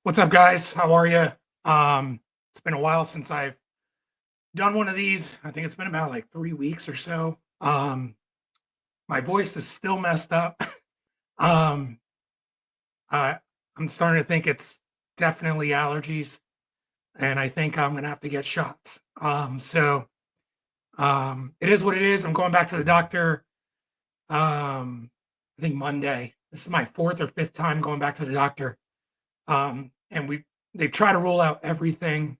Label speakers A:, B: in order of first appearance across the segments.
A: What's up, guys? How are you? It's been a while since I've done one of these. I think it's been about like 3 weeks or so. My voice is still messed up. um, I, I'm starting to think it's definitely allergies, and I think I'm gonna have to get shots. It is what it is. I'm going back to the doctor. I think Monday. This is my fourth or fifth time going back to the doctor. And they've tried to rule out everything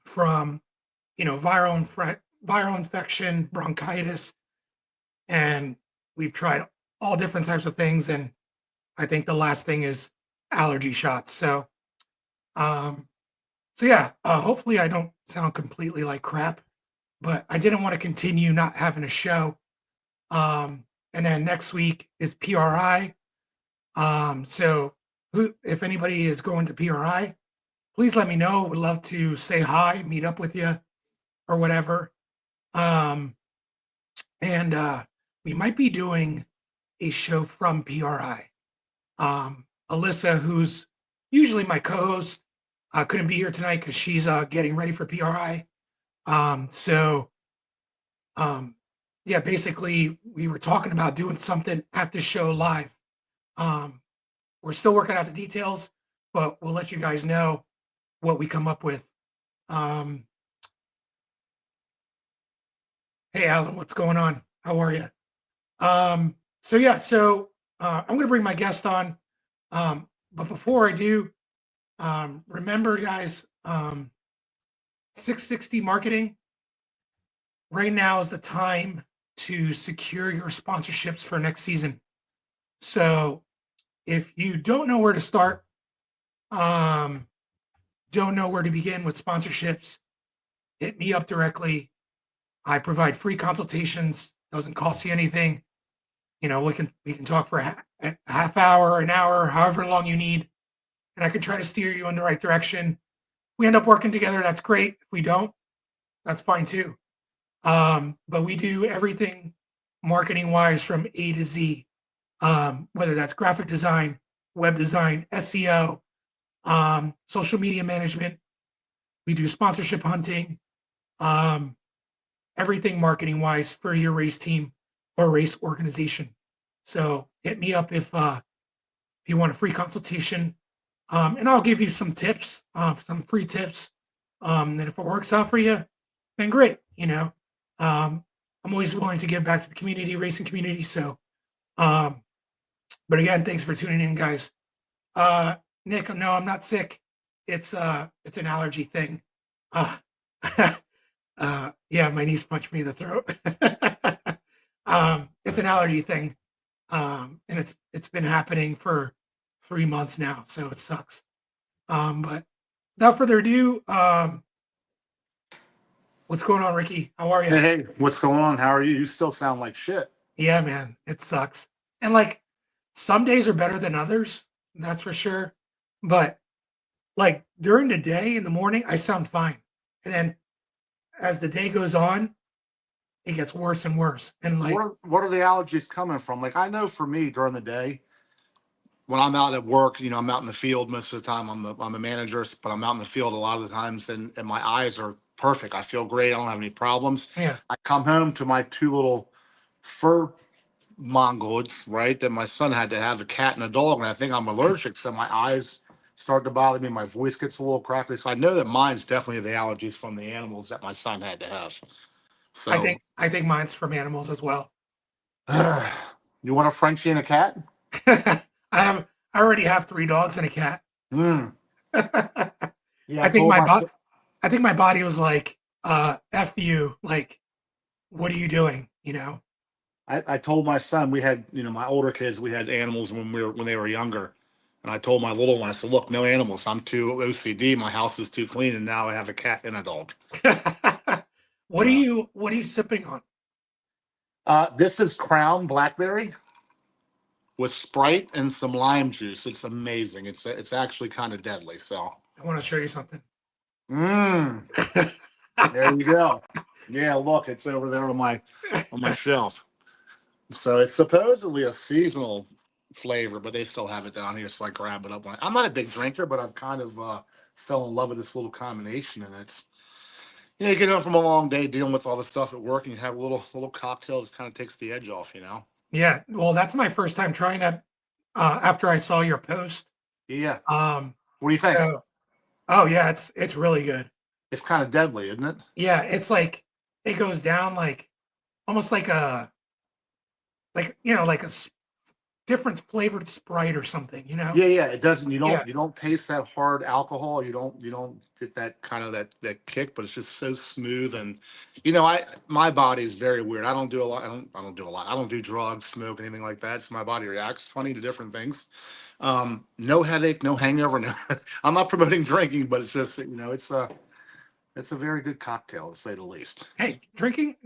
A: from viral infection, bronchitis, and we've tried all different types of things. And I think the last thing is allergy shots. Um, so yeah, hopefully I don't sound completely like crap, but I didn't want to continue not having a show. And then next week is PRI. If anybody is going to PRI, please let me know. Would love to say hi, meet up with you, or whatever. Um, and we might be doing a show from PRI. Alyssa, who's usually my co-host, couldn't be here tonight because she's getting ready for PRI. Um, so, um, yeah, basically, we were talking about doing something at the show live. Um, we're still working out the details, but we'll let you guys know what we come up with. Um, hey, Alan, what's going on? How are you? I'm going to bring my guest on. But before I do, remember, guys, 660 marketing right now is the time to secure your sponsorships for next season. So if you don't know where to start, um, don't know where to begin with sponsorships, hit me up directly. I provide free consultations, doesn't cost you anything. We can talk for a half hour, an hour, however long you need, and I can try to steer you in the right direction. We end up working together, that's great. If we don't, that's fine too. But we do everything marketing wise from A to Z, whether that's graphic design, web design, SEO, social media management. We do sponsorship hunting, um, everything marketing wise for your race team or race organization. So hit me up if you want a free consultation, and I'll give you some tips, some free tips. And if it works out for you, then great. Um, I'm always willing to give back to the community, racing community. Um, but again, thanks for tuning in, guys. Uh, Nick, no, I'm not sick. It's an allergy thing. Uh, yeah, my niece punched me in the throat. It's an allergy thing, and it's been happening for 3 months now, so it sucks. But without further ado, what's going on, Ricky? How are you?
B: Hey, what's going on? How are you? You still sound like shit.
A: Yeah, man, it sucks. And like some days are better than others, that's for sure. But like during the day in the morning, I sound fine. And then as the day goes on, it gets worse and worse. And like,
B: What are the allergies coming from? Like I know for me during the day, when I'm out at work, I'm out in the field most of the time. I'm a manager, but I'm out in the field a lot of the times, and my eyes are perfect. I feel great. I don't have any problems.
A: yeah,
B: I come home to my two little fur mongoloids, right? That my son had to have a cat and a dog, and I think I'm allergic, so my eyes start to bother me. My voice gets a little crackly, so I know that mine's definitely the allergies from the animals that my son had to have.
A: I
B: So,
A: think I think mine's from animals as well.
B: you want a Frenchie and a cat?
A: I already have three dogs and a cat.
B: Mm. Yeah,
A: I
B: I
A: think
B: told
A: my
B: my
A: body
B: son.
A: I think my body was like, F you, like, what are you doing?
B: I told my son we had, my older kids, we had animals when they were younger. And I told my little one, I said, look, no animals. I'm too OCD. My house is too clean. And now I have a cat and a dog.
A: What are
B: So
A: you sipping on?
B: this is Crown Blackberry with Sprite and some lime juice. It's amazing. It's actually kind of deadly. So,
A: I want to show you something.
B: mm, there you go. Yeah, look, it's over there on my shelf. So it's supposedly a seasonal flavor, but they still have it down here, so I grab it up. I'm not a big drinker, but I've kind of fell in love with this little combination, and it's you get home from a long day dealing with all the stuff at work, and you have a little cocktail that kind of takes the edge off, you know.
A: Yeah, well, that's my first time trying that, after I saw your post.
B: Yeah.
A: Um,
B: What do you think?
A: so oh, yeah, it's really good.
B: It's kind of deadly, isn't it?
A: Yeah, it's like it goes down like almost like a like a different flavored Sprite or something, you know?
B: Yeah, yeah. It doesn't.
A: Yeah,
B: You don't taste that hard alcohol. You don't get that kind of that kick, but it's just so smooth. And I my body's very weird. I don't do a lot. I don't do a lot. I don't do drugs, smoke, anything like that. So my body reacts funny to different things. No headache, no hangover. No, I'm not promoting drinking, but it's just it's a very good cocktail to say the least.
A: hey, drinking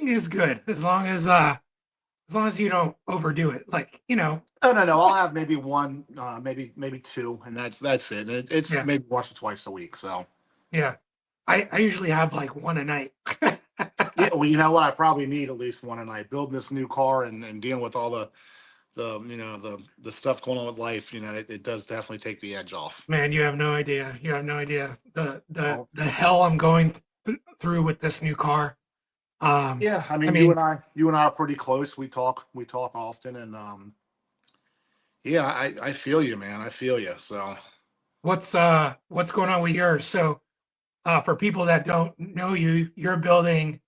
A: is good as long as you don't overdo it. Like,
B: Oh no, I'll have maybe one, maybe two, and that's it. And it's
A: yeah,
B: maybe once or twice a week. So
A: yeah. I usually have like one a night.
B: yeah, well, you know what? I probably need at least one a night. Building this new car and dealing with all the stuff going on with life, it does definitely take the edge off.
A: Man, you have no idea. You have no idea
B: Well,
A: the hell I'm going through with this new car.
B: yeah, I
A: I
B: mean,
A: mean,
B: you and I are pretty close. We talk often, and yeah, I feel you, man. I feel you. So
A: what's going on with yours? So, for people that don't know you, you're building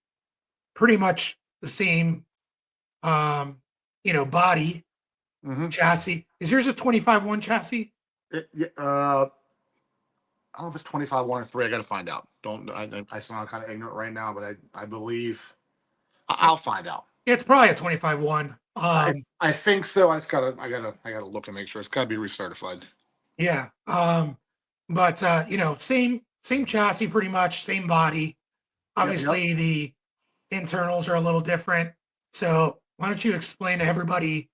A: pretty much the same, um, body
B: hmm
A: chassis. Is yours a 25-1 chassis?
B: yeah, I don't know if it's 25 one or three. I got to find out. Don't I sound kind of ignorant right now, but I believe I'll find out.
A: It's probably a 25-1.
B: I think so. I gotta look and make sure it's got to be recertified.
A: Yeah. But same chassis, pretty much same body.
B: Yep, yep.
A: Obviously, the internals are a little different. So, why don't you explain to everybody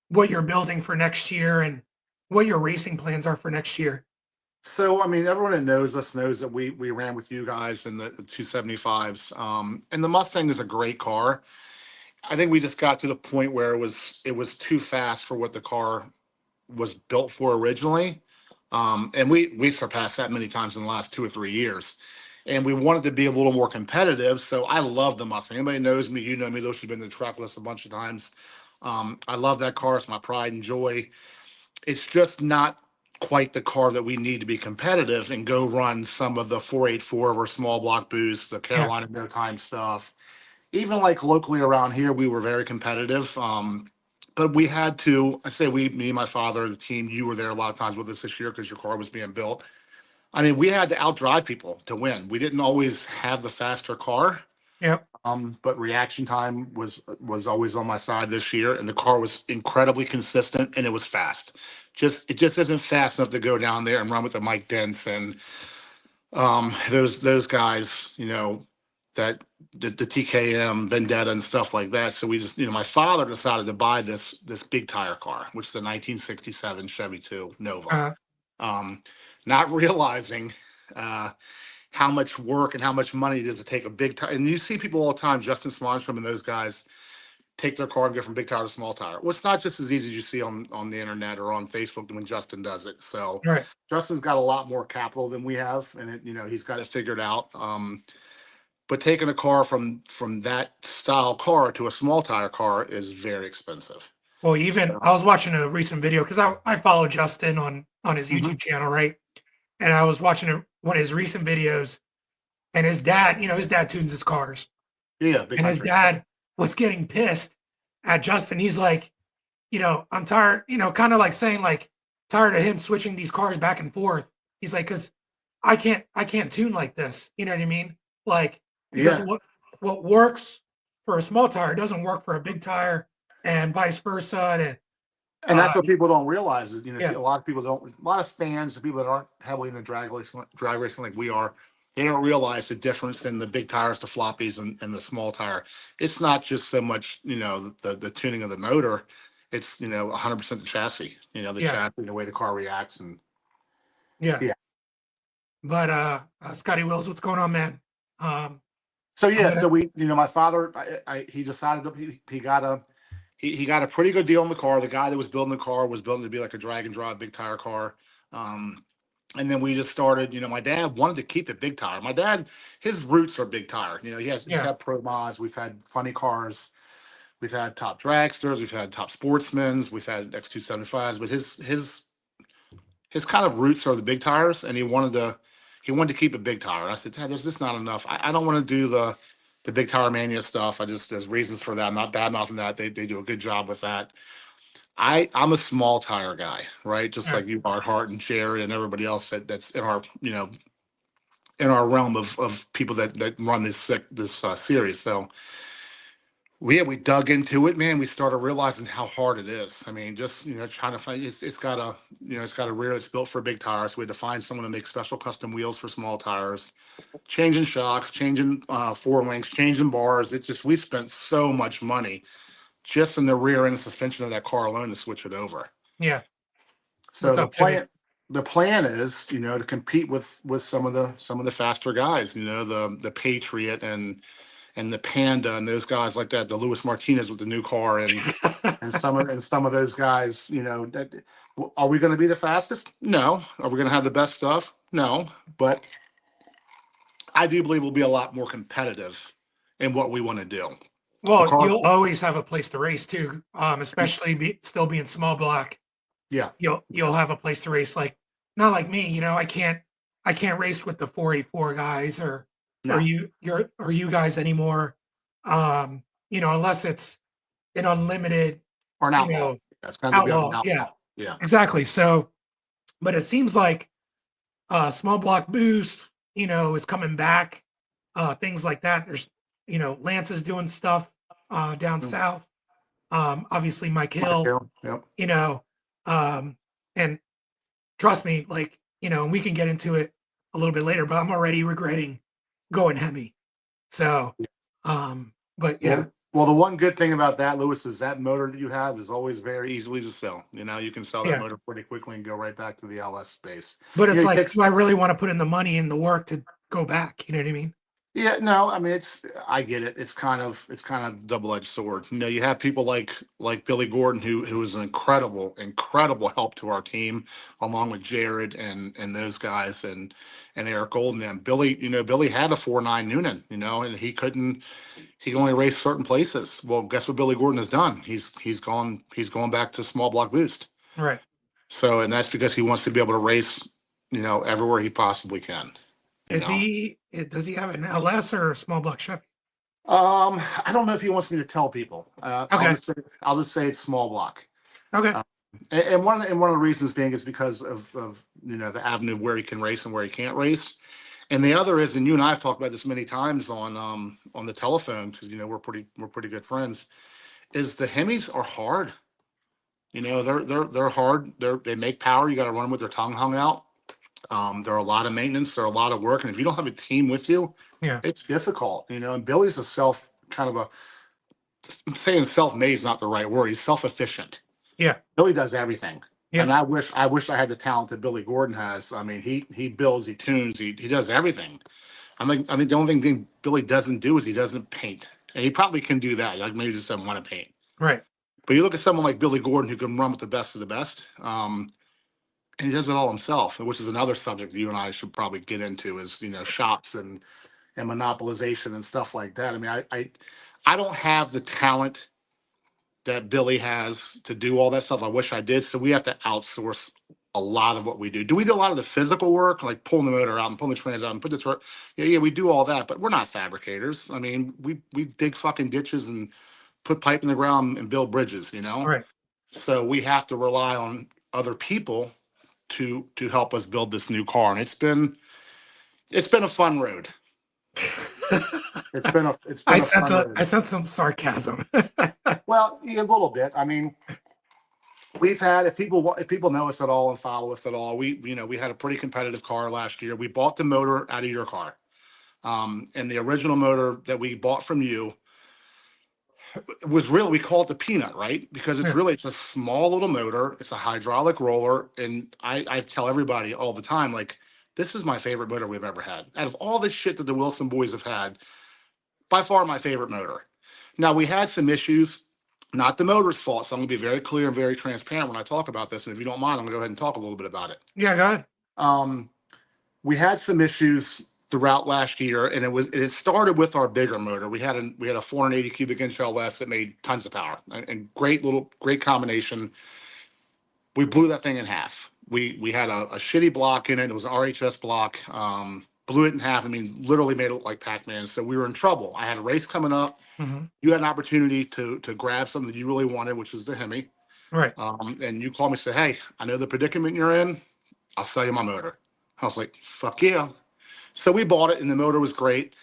A: what you're building for next year and what your racing plans are for next year?
B: So I mean, everyone that knows us knows that we ran with you guys in the 275s. And the Mustang is a great car. I think we just got to the point where it was too fast for what the car was built for originally. And we surpassed that many times in the last 2 or 3 years. And we wanted to be a little more competitive. So I love the Mustang. Anybody knows me, you know me. Those who've been to the track with us a bunch of times. I love that car. It's my pride and joy. It's just not quite the car that we need to be competitive and go run some of the 484 of our small block boosts, the
A: Yeah.
B: Carolina no time stuff. Even like locally around here, we were very competitive. But we had to, I say we, me, my father, the team, you were there a lot of times with us this year because your car was being built. I mean, we had to outdrive people to win. We didn't always have the faster car.
A: Yep.
B: But reaction time was always on my side this year, and the car was incredibly consistent and it was fast. It just isn't fast enough to go down there and run with the Mike Dents and those guys, that the TKM Vendetta and stuff like that. So we just, my father decided to buy this big tire car, which is a 1967 Chevy 2 Nova.
A: Uh,
B: Um, Not realizing uh, how much work and how much money it is to take a big tire. And you see people all the time, Justin Swanstrom and those guys, take their car and go from big tire to small tire. Well, it's not just as easy as you see on the internet or on Facebook when Justin does it. So
A: right.
B: Justin's got a lot more capital than we have, and he's got it figured out. But taking a car from that style car to a small tire car is very expensive.
A: Well, even
B: So
A: I was watching a recent video because I follow Justin on his
B: mhm.
A: YouTube channel, right? And I was watching one of his recent videos, and his dad tunes his cars,
B: Yeah, big
A: and his
B: country.
A: dad was getting pissed at Justin. He's like, I'm tired, kind of like saying like tired of him switching these cars back and forth. He's like, because I can't tune like this. You know what I mean? Like, because
B: Yeah,
A: what works for a small tire doesn't work for a big tire, and vice versa. And
B: and
A: uh,
B: that's what people don't realize is
A: yeah,
B: a lot of people don't, a lot of fans, the people that aren't heavily in the drag racing like we are, they don't realize the difference in the big tires, the floppies, and the small tire. It's not just so much the tuning of the motor. It's 100% the chassis. The
A: yeah,
B: chassis, the way the car reacts, and
A: yeah.
B: yeah.
A: But Scotty Wills, what's going on, man?
B: So
A: I'm
B: yeah,
A: gonna
B: so we, my father, he decided that he got he got a pretty good deal on the car. The guy that was building the car was building it to be like a drag and drive big tire car. Um, and then we just started, my dad wanted to keep it big tire. My dad, his roots are big tire. He's
A: Yeah.
B: had Pro Mods, we've had funny cars, we've had top dragsters, we've had top sportsmens, we've had X275s, but his kind of roots are the big tires, and he wanted to keep a big tire. And I said, Dad, there's just not enough. I don't want to do the big tire mania stuff. There's reasons for that. I'm not bad mouthing that. They do a good job with that. I'm a small tire guy, right? Just
A: Yeah.
B: like you are, Hart and Jared and everybody else that's in our in our realm of people that run this series. So we dug into it, man. We started realizing how hard it is. I mean, just trying to find it's got a it's got a rear that's built for big tires. So we had to find someone to make special custom wheels for small tires, changing shocks, changing four links, changing bars. It just we spent so much money just in the rear end suspension of that car alone to switch it over.
A: Yeah.
B: So
A: What's
B: the
A: up, Timmy?
B: plan is, to compete with some of the faster guys, the Patriot and the Panda and those guys like that, the Luis Martinez with the new car and some of those guys, are we going to be the fastest? No. Are we going to have the best stuff? No. But I do believe we'll be a lot more competitive in what we want to do. The
A: Well,
B: car,
A: you'll always have a place to race too, especially still being small block.
B: yeah,
A: You'll have a place to race. Like not like me, I can't race with the 484 guys or
B: no,
A: you guys anymore. Unless it's an unlimited,
B: or an
A: you
B: outlaw.
A: know,
B: That's going to be an
A: outlaw. Yeah,
B: outlaw. Yeah.
A: exactly. So, but it seems like small block boost, is coming back. Things like that. There's, Lance is doing stuff down
B: Mm.
A: south. Obviously Mike
B: Mike
A: Hill,
B: Hill, yep.
A: you know, and trust me, like, we can get into it a little bit later, but I'm already regretting going Hemi. So, but yeah,
B: Well, the one good thing about that, Lewis, is that motor that you have is always very easily to sell. You can sell that
A: yeah.
B: motor pretty quickly and go right back to the LS space.
A: But it's
B: It
A: like, do
B: takes,
A: I really want to put in the money and the work to go back? You know what I mean?
B: yeah, no, I mean I get it. It's kind of double-edged sword. You have people like Billy Gordon who is an incredible help to our team, along with Jared and those guys and Eric Golden. And Billy had a 4.9 Noonan, and he can only race certain places. Well, guess what Billy Gordon has done? He's gone back to small block boost.
A: Right.
B: So, and that's because he wants to be able to race, everywhere he possibly can. You know.
A: Does he have an LS or a small block Chevy?
B: I don't know if he wants me to tell people.
A: Okay.
B: I'll just say it's small block.
A: Okay.
B: And one of the reasons being is because of the avenue of where he can race and where he can't race. And the other is, and you and I have talked about this many times on the telephone, because we're pretty good friends, is the Hemis are hard. They're hard. They make power. You got to run with their tongue hung out. They're a lot of maintenance. They're a lot of work, and if you don't have a team with you,
A: Yeah.
B: it's difficult. And Billy's I'm saying self-made is not the right word. He's self-efficient.
A: Yeah.
B: Billy does everything.
A: Yeah.
B: And I wish I had the talent that Billy Gordon has. I mean, he builds, he tunes, he does everything. I mean, the only thing Billy doesn't do is he doesn't paint. And he probably can do that. Like maybe he just doesn't want to paint.
A: Right.
B: But you look at someone like Billy Gordon who can run with the best of the best. And he does it all himself, which is another subject you and I should probably get into is, shops and monopolization and stuff like that. I mean, I don't have the talent that Billy has to do all that stuff. I wish I did. So we have to outsource a lot of what we do. Do we do a lot of the physical work, like pulling the motor out and pulling the trans out and put the yeah, we do all that, but we're not fabricators. I mean, we dig fucking ditches and put pipe in the ground and build bridges.
A: Right.
B: So we have to rely on other people to help us build this new car, and it's been a fun road. It's been a
A: I
B: fun road.
A: sense some sarcasm.
B: Well, yeah, a little bit. I mean, we've had if people know us at all and follow us at all, we had a pretty competitive car last year. We bought the motor out of your car, and the original motor that we bought from you was really, we call it the peanut, right? Because
A: Yeah.
B: it's a small little motor. It's a hydraulic roller, and I tell everybody all the time, like, this is my favorite motor we've ever had. Out of all the shit that the Wilson boys have had, by far my favorite motor. Now we had some issues Not the motor's fault. So I'm going to be very clear and very transparent when I talk about this. And if you don't mind, I'm going to go ahead and talk a little bit about it.
A: Yeah, go ahead.
B: We had some issues throughout last year, and it started with our bigger motor. We had a 480 cubic inch LS that made tons of power and great combination. We blew that thing in half. We had a shitty block in it. It was an RHS block. Blew it in half. I mean, literally made it look like Pac-Man. So we were in trouble. I had a race coming up.
A: Hmm.
B: You had an opportunity to grab something that you really wanted, which was the Hemi.
A: Right.
B: And you called me and said, "Hey, I know the predicament you're in. I'll sell you my motor." I was like, "Fuck yeah!" So we bought it, and the motor was great.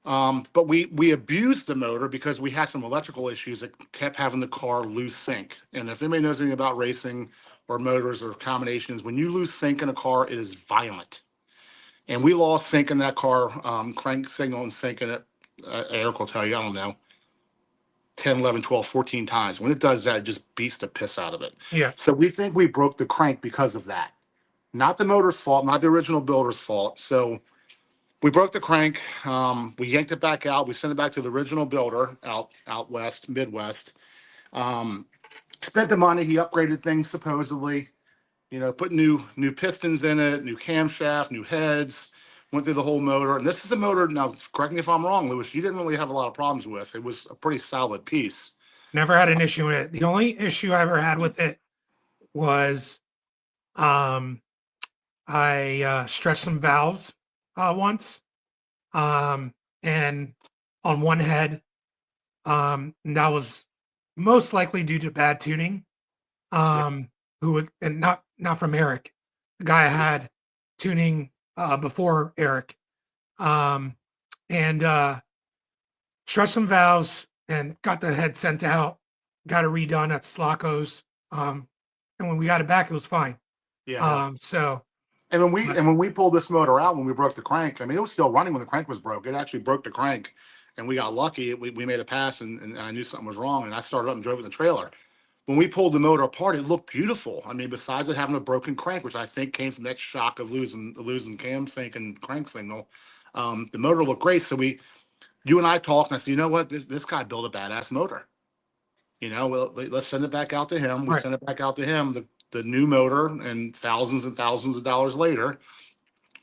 B: But we abused the motor because we had some electrical issues that kept having the car lose sync. And if anybody knows anything about racing or motors or combinations, when you lose sync in a car, it is violent. And we lost sync in that car, crank signal and sync in it. Eric will tell you, I don't know, 10, 11, 12, 14 times. When it does that, it just beats the piss out of it.
A: Yeah.
B: So we think we broke the crank because of that. Not the motor's fault, not the original builder's fault. So we broke the crank. We yanked it back out. We sent it back to the original builder out west, Midwest. Spent the money. He upgraded things supposedly. Put new pistons in it, new camshaft, new heads. Went through the whole motor. And this is a motor. Now, correct me if I'm wrong, Lewis. You didn't really have a lot of problems with. It was a pretty solid piece.
A: Never had an issue with it. The only issue I ever had with it was um I stretched some valves once. And on one head, and that was most likely due to bad tuning. Who would and not from Eric, the guy I had tuning before Eric. Um, and stretched some valves and got the head sent out, got it redone at Slacco's. And when we got it back, it was fine.
B: Yeah.
A: So
B: And
A: but
B: when we pulled this motor out, when we broke the crank, I mean, it was still running when the crank was broke. It actually broke the crank, and we got lucky. We made a pass, and I knew something was wrong, and I started up and drove it in the trailer. When we pulled the motor apart, it looked beautiful. I mean, besides it having a broken crank, which I think came from that shock of losing cam sync and crank signal, the motor looked great. So you and I talked, and I said, you know what, this guy built a badass motor. Well, let's send it back out to him. We
A: right.
B: sent it back out to him, the new motor, and thousands of dollars later,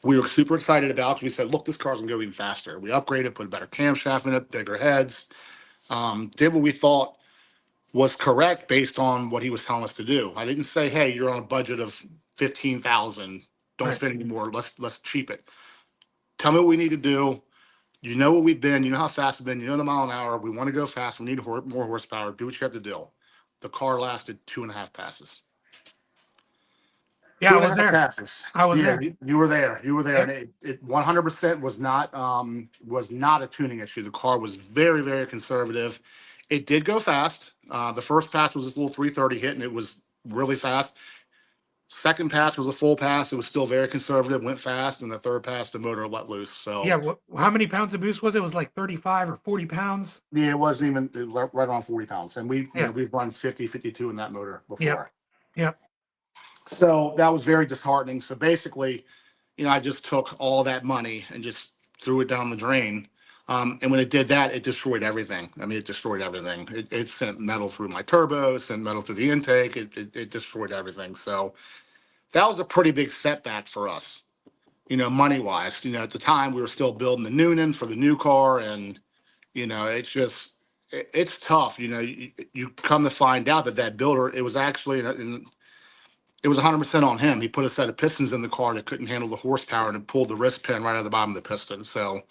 B: we were super excited about. We said, look, this car's gonna go even faster. We upgraded, put a better camshaft in it, bigger heads, did what we thought was correct based on what he was telling us to do. I didn't say, hey, you're on a budget of 15,000. Don't
A: Right.
B: spend any more. Let's cheap it. Tell me what we need to do. You know what we've been. You know how fast we've been. You know the mile an hour. We want to go fast. We need more horsepower. Do what you have to do. The car lasted 2.5 passes.
A: Yeah,
B: Two
A: I
B: and a
A: was
B: half
A: there.
B: passes.
A: I was
B: Yeah,
A: there.
B: you were there. You were there, and
A: Yep.
B: it 100% was not a tuning issue. The car was very very conservative. It did go fast. The first pass was this little 330 hit, and it was really fast. Second pass was a full pass. It was still very conservative, went fast, and the third pass the motor let loose.
A: Yeah.
B: So
A: How many pounds of boost was it? It was like 35 or 40 pounds.
B: yeah, it wasn't even right around 40 pounds, and
A: Yeah.
B: we've run 50, 52 in that motor
A: Yep.
B: before.
A: Yep.
B: So that was very disheartening. So basically, I just took all that money and just threw it down the drain. And when it did that, it destroyed everything. I mean, it destroyed everything. It sent metal through my turbo, sent metal through the intake. It destroyed everything. So that was a pretty big setback for us, money wise. At the time we were still building the Noonan for the new car. And, it's just, it's tough. You come to find out that builder, it was actually, it was 100% on him. He put a set of pistons in the car that couldn't handle the horsepower, and it pulled the wrist pin right out of the bottom of the piston. So,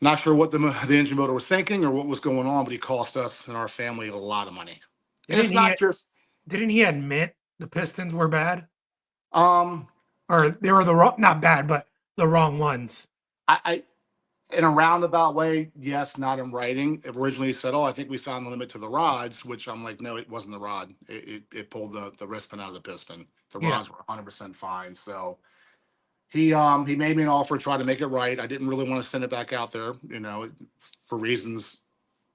B: not sure what the engine builder was thinking or what was going on, but he cost us and our family a lot of money. And
A: Didn't
B: it's
A: he?
B: not just
A: Didn't he admit the Pistons were bad,
B: um
A: or they were the wrong? Not bad, but the wrong ones.
B: I in a roundabout way, yes, not in writing. It originally said, "Oh, I think we found the limit to the rods," which I'm like, no, it wasn't the rod. It pulled the wrist pin out of the piston. The
A: Yeah.
B: rods were 100% fine. So he made me an offer, tried to make it right. I didn't really want to send it back out there, for reasons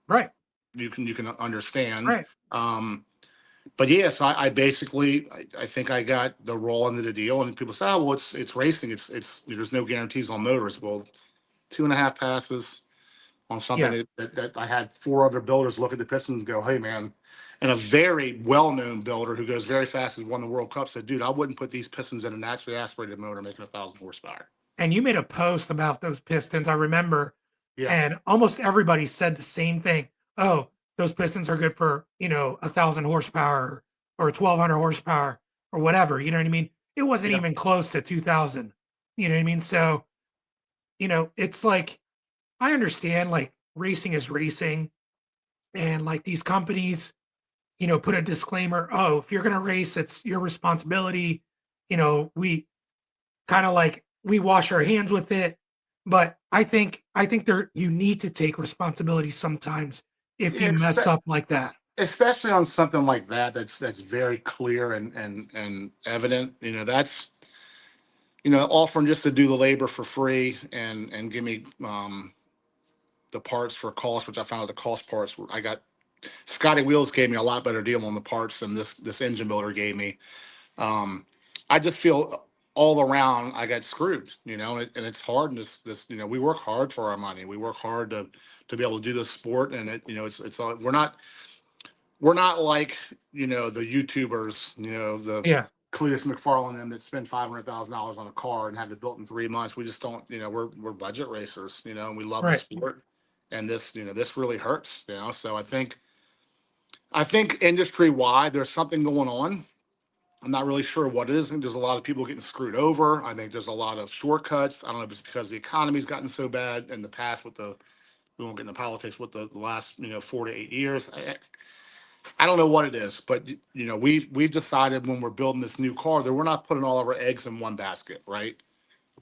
A: Right.
B: you can understand.
A: Right.
B: But yeah, so I basically I think I got the roll into the deal, and people say, oh well, it's racing, it's there's no guarantees on motors. Well, 2.5 passes, on something
A: Yeah.
B: that I had four other builders look at the pistons and go, hey man, and a very well-known builder who goes very fast, has won the World Cup, said, dude, I wouldn't put these pistons in a naturally aspirated motor making 1,000 horsepower.
A: And you made a post about those pistons, I remember,
B: Yeah,
A: and almost everybody said the same thing. Oh, those pistons are good for, 1,000 horsepower or 1,200 horsepower or whatever. You know what I mean? It wasn't
B: yeah.
A: even close to 2,000. You know what I mean? So, it's like, I understand like racing is racing and like these companies, put a disclaimer. Oh, if you're going to race, it's your responsibility. We kind of like we wash our hands with it. But I think there you need to take responsibility sometimes if you mess
B: Expe-
A: up like that.
B: Especially on something like that, that's very clear and evident. That's offering just to do the labor for free and give me the parts for cost, which I found out the cost parts. I got Scotty Wheels gave me a lot better deal on the parts than this engine builder gave me. Um, I just feel all around I got screwed, and it's hard. And we work hard for our money. We work hard to be able to do this sport, and we're not like the YouTubers, the
A: Yeah,
B: Cletus McFarlane and them that spend $500,000 on a car and have it built in 3 months. We just don't, we're budget racers, and we love the
A: right.
B: sport. And this really hurts, So I think industry wide, there's something going on. I'm not really sure what it is. I think there's a lot of people getting screwed over. I think there's a lot of shortcuts. I don't know if it's because the economy's gotten so bad in the past we won't get into politics with the last, 4 to 8 years. I don't know what it is, but we've decided when we're building this new car that we're not putting all of our eggs in one basket, right?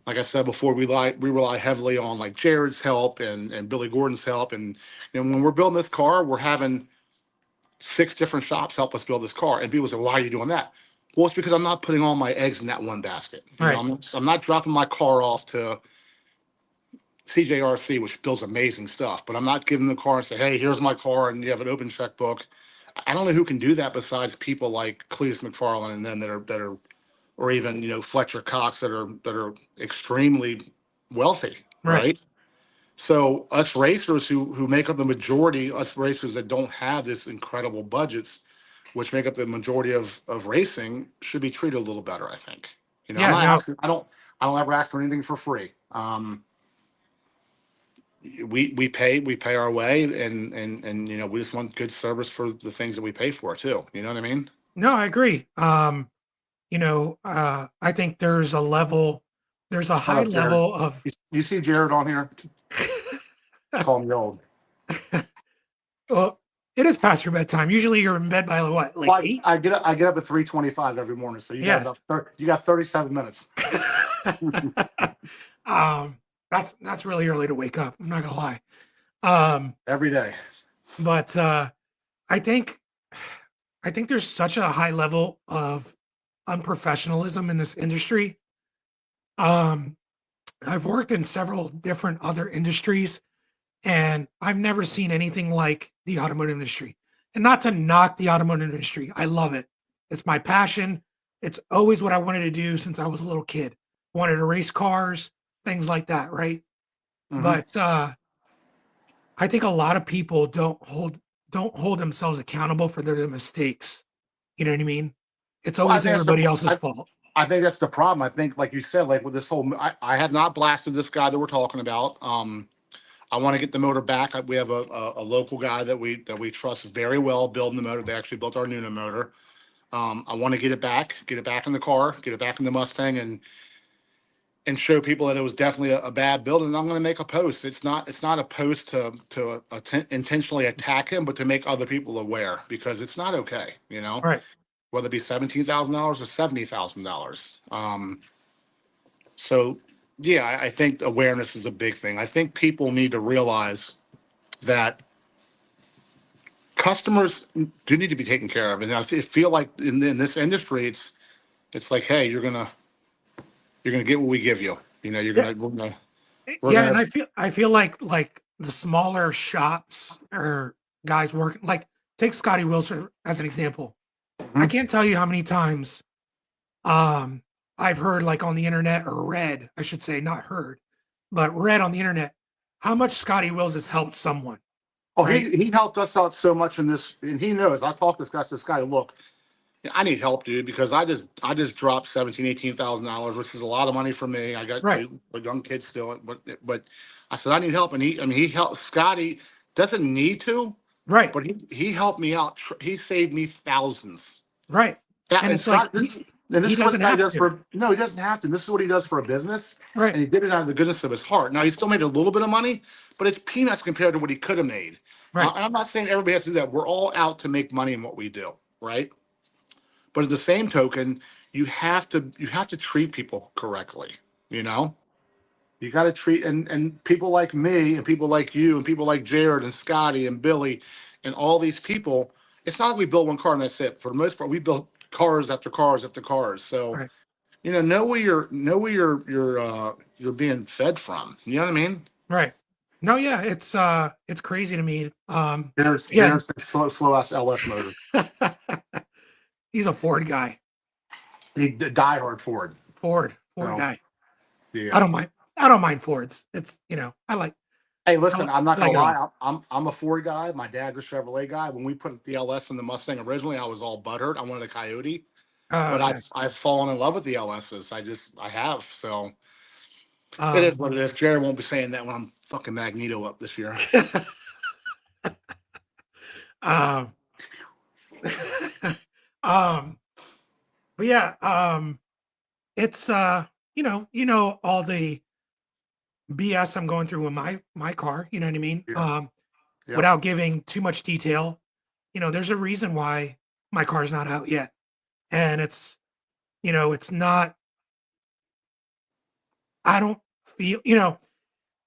B: Like I said before, we rely heavily on like Jared's help and Billy Gordon's help, and when we're building this car, we're having 6 different shops help us build this car. And people say, why are you doing that? Well, it's because I'm not putting all my eggs in that one basket.
A: Right.
B: I'm not dropping my car off to CJRC, which builds amazing stuff, but I'm not giving the car and say, hey, here's my car, and you have an open checkbook. I don't know who can do that besides people like Cletus McFarlane and then that are, or even Fletcher Cox that are extremely wealthy,
A: Right.
B: right? So us racers who make up the majority, us racers that don't have this incredible budgets, which make up the majority of racing, should be treated a little better, I think. I'm
A: Yeah,
B: not
A: no,
B: asking, I don't ever ask for anything for free. We pay our way, and we just want good service for the things that we pay for too. You know what I mean?
A: no, I agree. I think there's a
B: Shut
A: high
B: up, Jared.
A: level of
B: You see Jared on here? Call me old.
A: well, it is past your bedtime. Usually you're in bed by what, like
B: Well,
A: 8?
B: I get up at 3:25 every morning, so you got
A: Yes.
B: about you got 37 minutes
A: um, that's really early to wake up. I'm not gonna lie. Um,
B: every day.
A: but I think I think there's such a high level of unprofessionalism in this industry. Um, I've worked in several different other industries, and I've never seen anything like the automotive industry. And not to knock the automotive industry, I love it. It's my passion. It's always what I wanted to do since I was a little kid. Wanted to race cars, things like that, right?
B: Hmm.
A: But I think a lot of people don't hold themselves accountable for their mistakes. You know what I mean? It's
B: Well, I
A: always
B: think that's the
A: everybody else's
B: I,
A: fault.
B: I think that's the problem. I think, like you said, like with this whole, I have not blasted this guy that we're talking about. I want to get the motor back. We have a local guy that we trust very well building the motor. They actually built our Nuna motor. I want to get it back in the car, get it back in the Mustang, and show people that it was definitely a bad build. And I'm going to make a post. It's not a post to intentionally attack him, but to make other people aware, because it's not okay.
A: Right.
B: Whether it be $17,000 or $70,000. So yeah, I think awareness is a big thing. I think people need to realize that customers do need to be taken care of, and I feel like in this industry, it's like, hey, you're gonna get what we give you. You're
A: Yeah.
B: gonna we're
A: Yeah, and
B: gonna
A: I feel like the smaller shops or guys working like take Scotty Wilson as an example. I
B: Mhm.
A: can't tell you how many times I've heard like on the internet or read, I should say, not heard, but read on the internet. how much Scotty Wills has helped someone.
B: Oh,
A: Right.
B: he helped us out so much in this, and he knows. I talked to this guy. I said, "Scotty, look, I need help, dude, because I just dropped 18,000 dollars, which is a lot of money for me. I got
A: Right.
B: a young kid still, but I said I need help, and he helped. Scotty doesn't need to,
A: Right.
B: but he helped me out. He saved me thousands.
A: Right.
B: That
A: And
B: and
A: it's like
B: Scott, this and this
A: he
B: is what
A: doesn't
B: Scotty
A: have
B: does
A: to.
B: for. No, he doesn't have to. This is what he does for a business,
A: Right.
B: and he did it out of the goodness of his heart. Now he still made a little bit of money, but it's peanuts compared to what he could have made.
A: Right.
B: And I'm not saying everybody has to do that. We're all out to make money in what we do, right? But at the same token, you have to treat people correctly. You know, you got to treat and people like me and people like you and people like Jared and Scotty and Billy and all these people. It's not like we build one car and that's it. For the most part, we build cars after cars after cars. So
A: Right.
B: know where you're being fed from. You know what I mean?
A: Right. No, yeah, it's crazy to me. Yeah,
B: Jared's slow ass LS motor.
A: he's a Ford guy.
B: He diehard Ford.
A: Ford
B: You know,
A: guy. I
B: yeah.
A: don't mind. I don't mind Fords. It's I like
B: Hey,
A: I
B: listen,
A: like,
B: I'm not
A: I
B: gonna
A: like it all.
B: lie. I'm a Ford guy. My dad's a Chevrolet guy. When we put the LS in the Mustang originally, I was all butthurt. I wanted a Coyote,
A: Oh,
B: but
A: okay.
B: I've fallen in love with the LSs. I have. So it is
A: Um,
B: what it is. Jared won't be saying that when I'm fucking Magneto up this year.
A: um, um, but yeah, it's all the BS I'm going through with my car. You know what I mean?
B: Yeah. Yep.
A: Without giving too much detail, there's a reason why my car's not out yet, and it's not. I don't feel,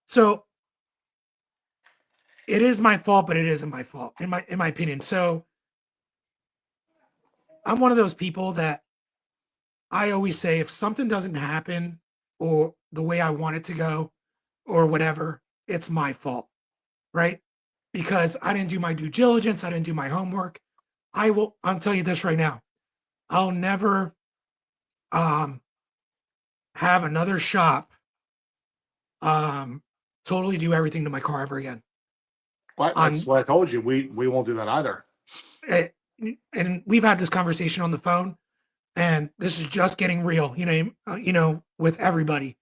A: so it is my fault, but it isn't my fault in my opinion. So I'm one of those people that I always say if something doesn't happen or the way I want it to go or whatever, it's my fault, right? Because I didn't do my due diligence, I didn't do my homework. I'm telling you this right now. I'll never um have another shop um totally do everything to my car ever again.
B: What? That's
A: On
B: what I told you. We won't do that either.
A: eh, and we've had this conversation on the phone, and this is just getting real, with everybody.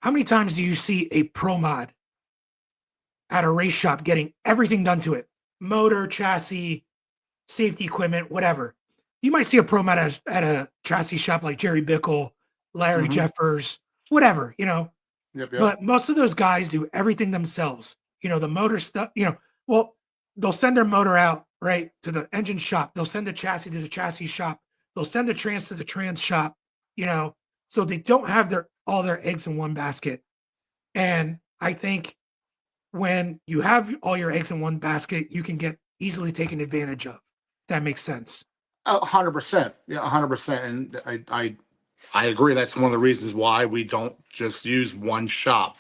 A: How many times do you see a pro mod at a race shop getting everything done to it? Motor, chassis, safety equipment, whatever. You might see a pro mod at a chassis shop like Jerry Bickle, Larry
B: Hmm.
A: Jeffers, whatever,
B: Yep. Yep.
A: but most of those guys do everything themselves. The motor stuff, well, they'll send their motor out, right, to the engine shop. They'll send the chassis to the chassis shop. They'll send the trans to the trans shop, so they don't have all their eggs in one basket. And I think when you have all your eggs in one basket, you can get easily taken advantage of. That makes sense.
B: 100%. Yeah, 100%. And I agree. That's one of the reasons why we don't just use one shop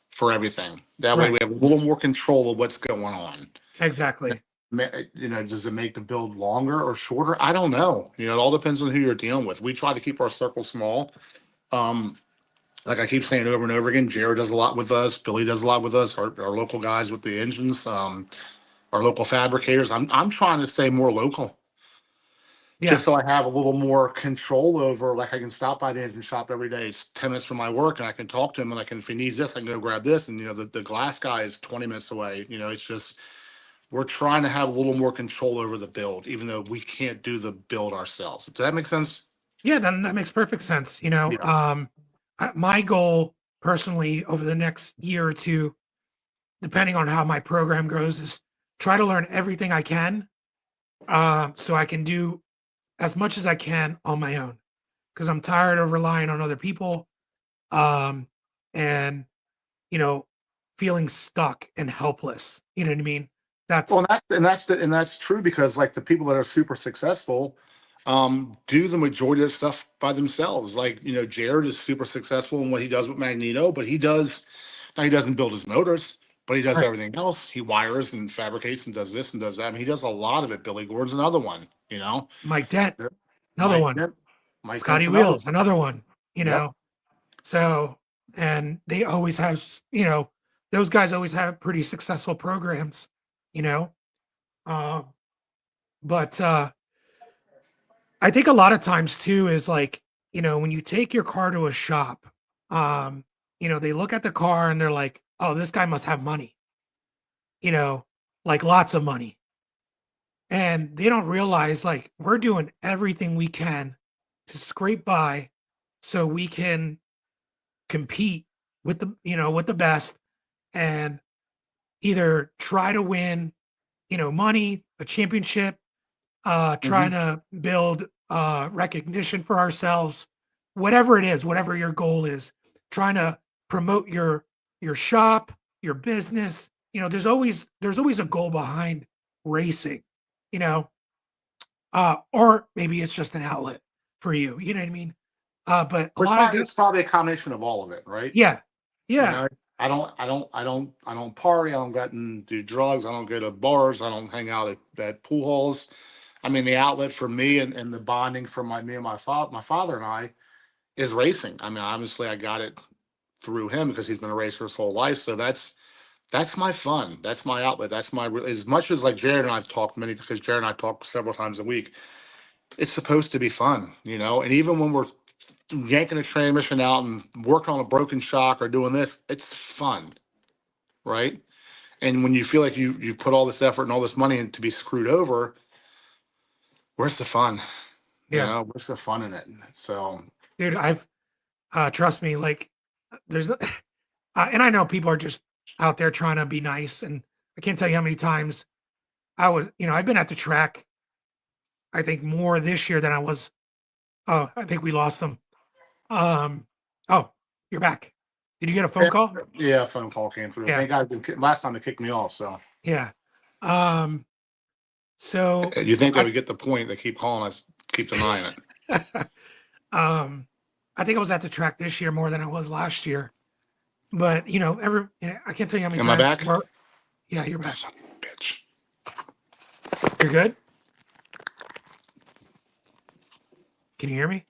B: for everything. That way
A: Right.
B: we have a little more control of what's going on.
A: Exactly.
B: Does it make the build longer or shorter? I don't know. It all depends on who you're dealing with. We try to keep our circle small. Um, like I keep saying over and over again, Jared does a lot with us. Billy does a lot with us. Our local guys with the engines, our local fabricators. I'm trying to stay more local,
A: Yeah.
B: just so I have a little more control over. Like I can stop by the engine shop every day. It's 10 minutes from my work, and I can talk to him, and if he needs this, I can go grab this. And the glass guy is 20 minutes away. It's just we're trying to have a little more control over the build, even though we can't do the build ourselves. Does that make sense?
A: Yeah, then that makes perfect sense.
B: Yeah.
A: My goal personally over the next year or two, depending on how my program grows, is try to learn everything I can, so I can do as much as I can on my own. Because I'm tired of relying on other people, um, and you know, feeling stuck and helpless. You know what I mean?
B: Well,
A: That's
B: and that's true because like the people that are super successful, do the majority of stuff by themselves. Like Jared is super successful in what he does with Magneto, but he doesn't build his motors, but he does
A: right.
B: everything else. He wires and fabricates and does this and does that. I mean, he does a lot of it. Billy Gordon's another one.
A: Mike Dent,
B: Yep.
A: another
B: Mike
A: one.
B: Dent, Mike
A: Scotty
B: Dent's another
A: Wheels,
B: one.
A: another one. You
B: Yep.
A: know, so and they always have those guys always have pretty successful programs, you know. Uh, but I think a lot of times too is like, when you take your car to a shop, um, they look at the car and they're like, oh, this guy must have money, you know, like lots of money. And they don't realize like we're doing everything we can to scrape by so we can compete with the best and either try to win, money, a championship, trying
B: Mhm.
A: to build recognition for ourselves, whatever it is, whatever your goal is, trying to promote your shop, your business. There's always a goal behind racing, you know, or maybe it's just an outlet for you. You know what I mean? But a
B: But
A: lot of
B: it's probably a combination of all of it, right?
A: yeah,
B: You
A: yeah,
B: know, I don't party. I don't go out and do drugs. I don't go to bars. I don't hang out at pool halls. I mean, the outlet for me and the bonding for me and my father and I is racing. I mean, obviously I got it through him because he's been a racer his whole life. So that's my fun. That's my outlet. That's as much as like Jared and I've talked because Jared and I talk several times a week. It's supposed to be fun, and even when we're yanking a transmission out and working on a broken shock or doing this, it's fun, right? And when you feel like you've put all this effort and all this money in to be screwed over, where's the fun?
A: yeah,
B: Where's the fun in it? So
A: dude. I've trust me, like there's and I know people are just out there trying to be nice, and I can't tell you how many times I've been at the track. I think more this year than I was. Oh, I think we lost them. Um, oh, you're back. Did you get a phone
B: yeah,
A: call?
B: yeah, a phone call came through.
A: Yeah,
B: Thank God, last time they kicked me off. So
A: yeah. Um, so
B: you think they
A: I,
B: would get the point? They keep calling us, keep denying it.
A: um, I think I was at the track this year more than I was last year. But I can't tell you how many
B: Am I
A: times.
B: back?
A: Yeah, you're back.
B: Son of a bitch.
A: You're good. Can you hear me?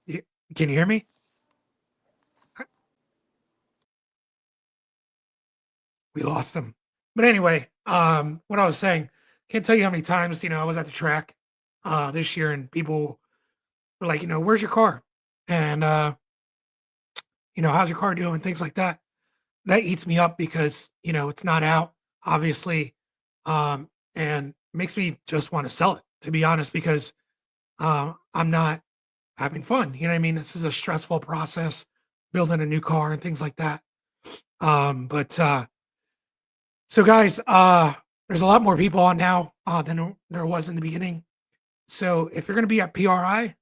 A: You, can you hear me? We lost them. But anyway, what I was saying, can't tell you how many times, I was at the track this year and people were like, where's your car? And how's your car doing? Things like that. That eats me up because, it's not out, obviously. And makes me just want to sell it, to be honest, because I'm not having fun. You know what I mean? This is a stressful process, building a new car and things like that. But So guys, there's a lot more people on now than there was in the beginning. So if you're going to be at PRI,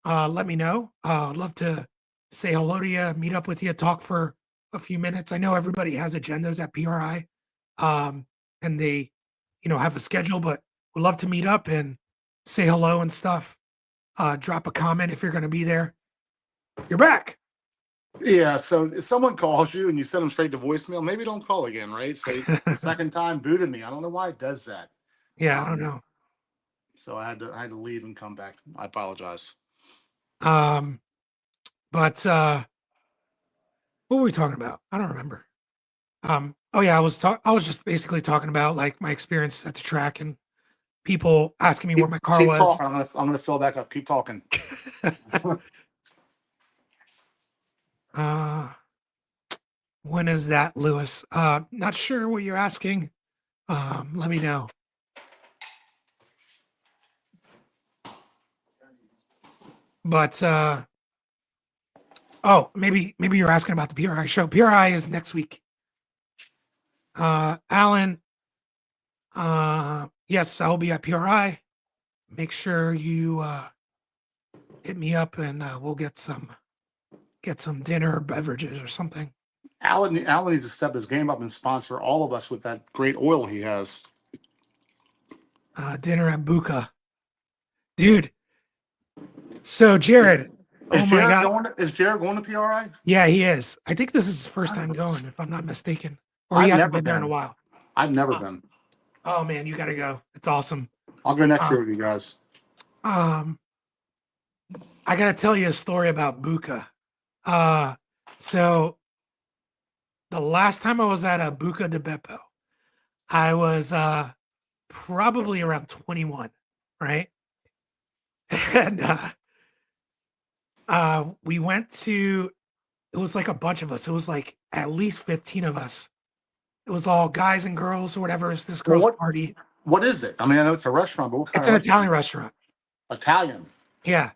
A: let me know. I'd love to say hello to you, meet up with you, talk for a few minutes. I know everybody has agendas at PRI, and they, have a schedule, but we'd love to meet up and say hello and stuff. Drop a comment if you're going to be there. You're back.
B: Yeah, so if someone calls you and you send them straight to voicemail, maybe don't call again, right? So the second time booted me. I don't know why it does that.
A: Yeah, I don't
B: Um,
A: know.
B: so I had to leave and come back. I apologize.
A: Um, but what were we talking about? I don't remember. Oh yeah, I was just basically talking about like my experience at the track and people asking me where
B: Keep
A: my car
B: keep
A: was.
B: talking. I'm gonna fill back up. Keep talking.
A: uh when is that, Lewis? Not sure what you're asking. Let me know. But oh, maybe you're asking about the PRI show. PRI is next week. Alan, yes, I'll be at PRI. Make sure you hit me up and we'll get some dinner or beverages or something.
B: Alan needs to step his game up and sponsor all of us with that great oil he has.
A: Dinner at Buka. Dude, so Jared,
B: Is
A: oh my
B: Jared
A: god.
B: going? Is Jared going to PRI?
A: Yeah, he is. I think this is his first time going, if I'm not mistaken. Or he
B: I've
A: hasn't
B: never
A: been there in a
B: been.
A: while.
B: I've never
A: Uh,
B: been.
A: oh man, you gotta go. It's awesome.
B: I'll go next
A: Uh,
B: year with you guys.
A: um, I gotta tell you a story about Buca. So the last time I was at a Buca de Beppo, I was probably around 21, right? And we went to, it was like a bunch of us. It was like at least 15 of us. It was all guys and girls or whatever. It's this
B: Well,
A: girl's party.
B: what is it? I mean, I know it's a restaurant, but what kind
A: It's
B: of
A: an
B: restaurant?
A: Italian restaurant.
B: Italian.
A: Yeah.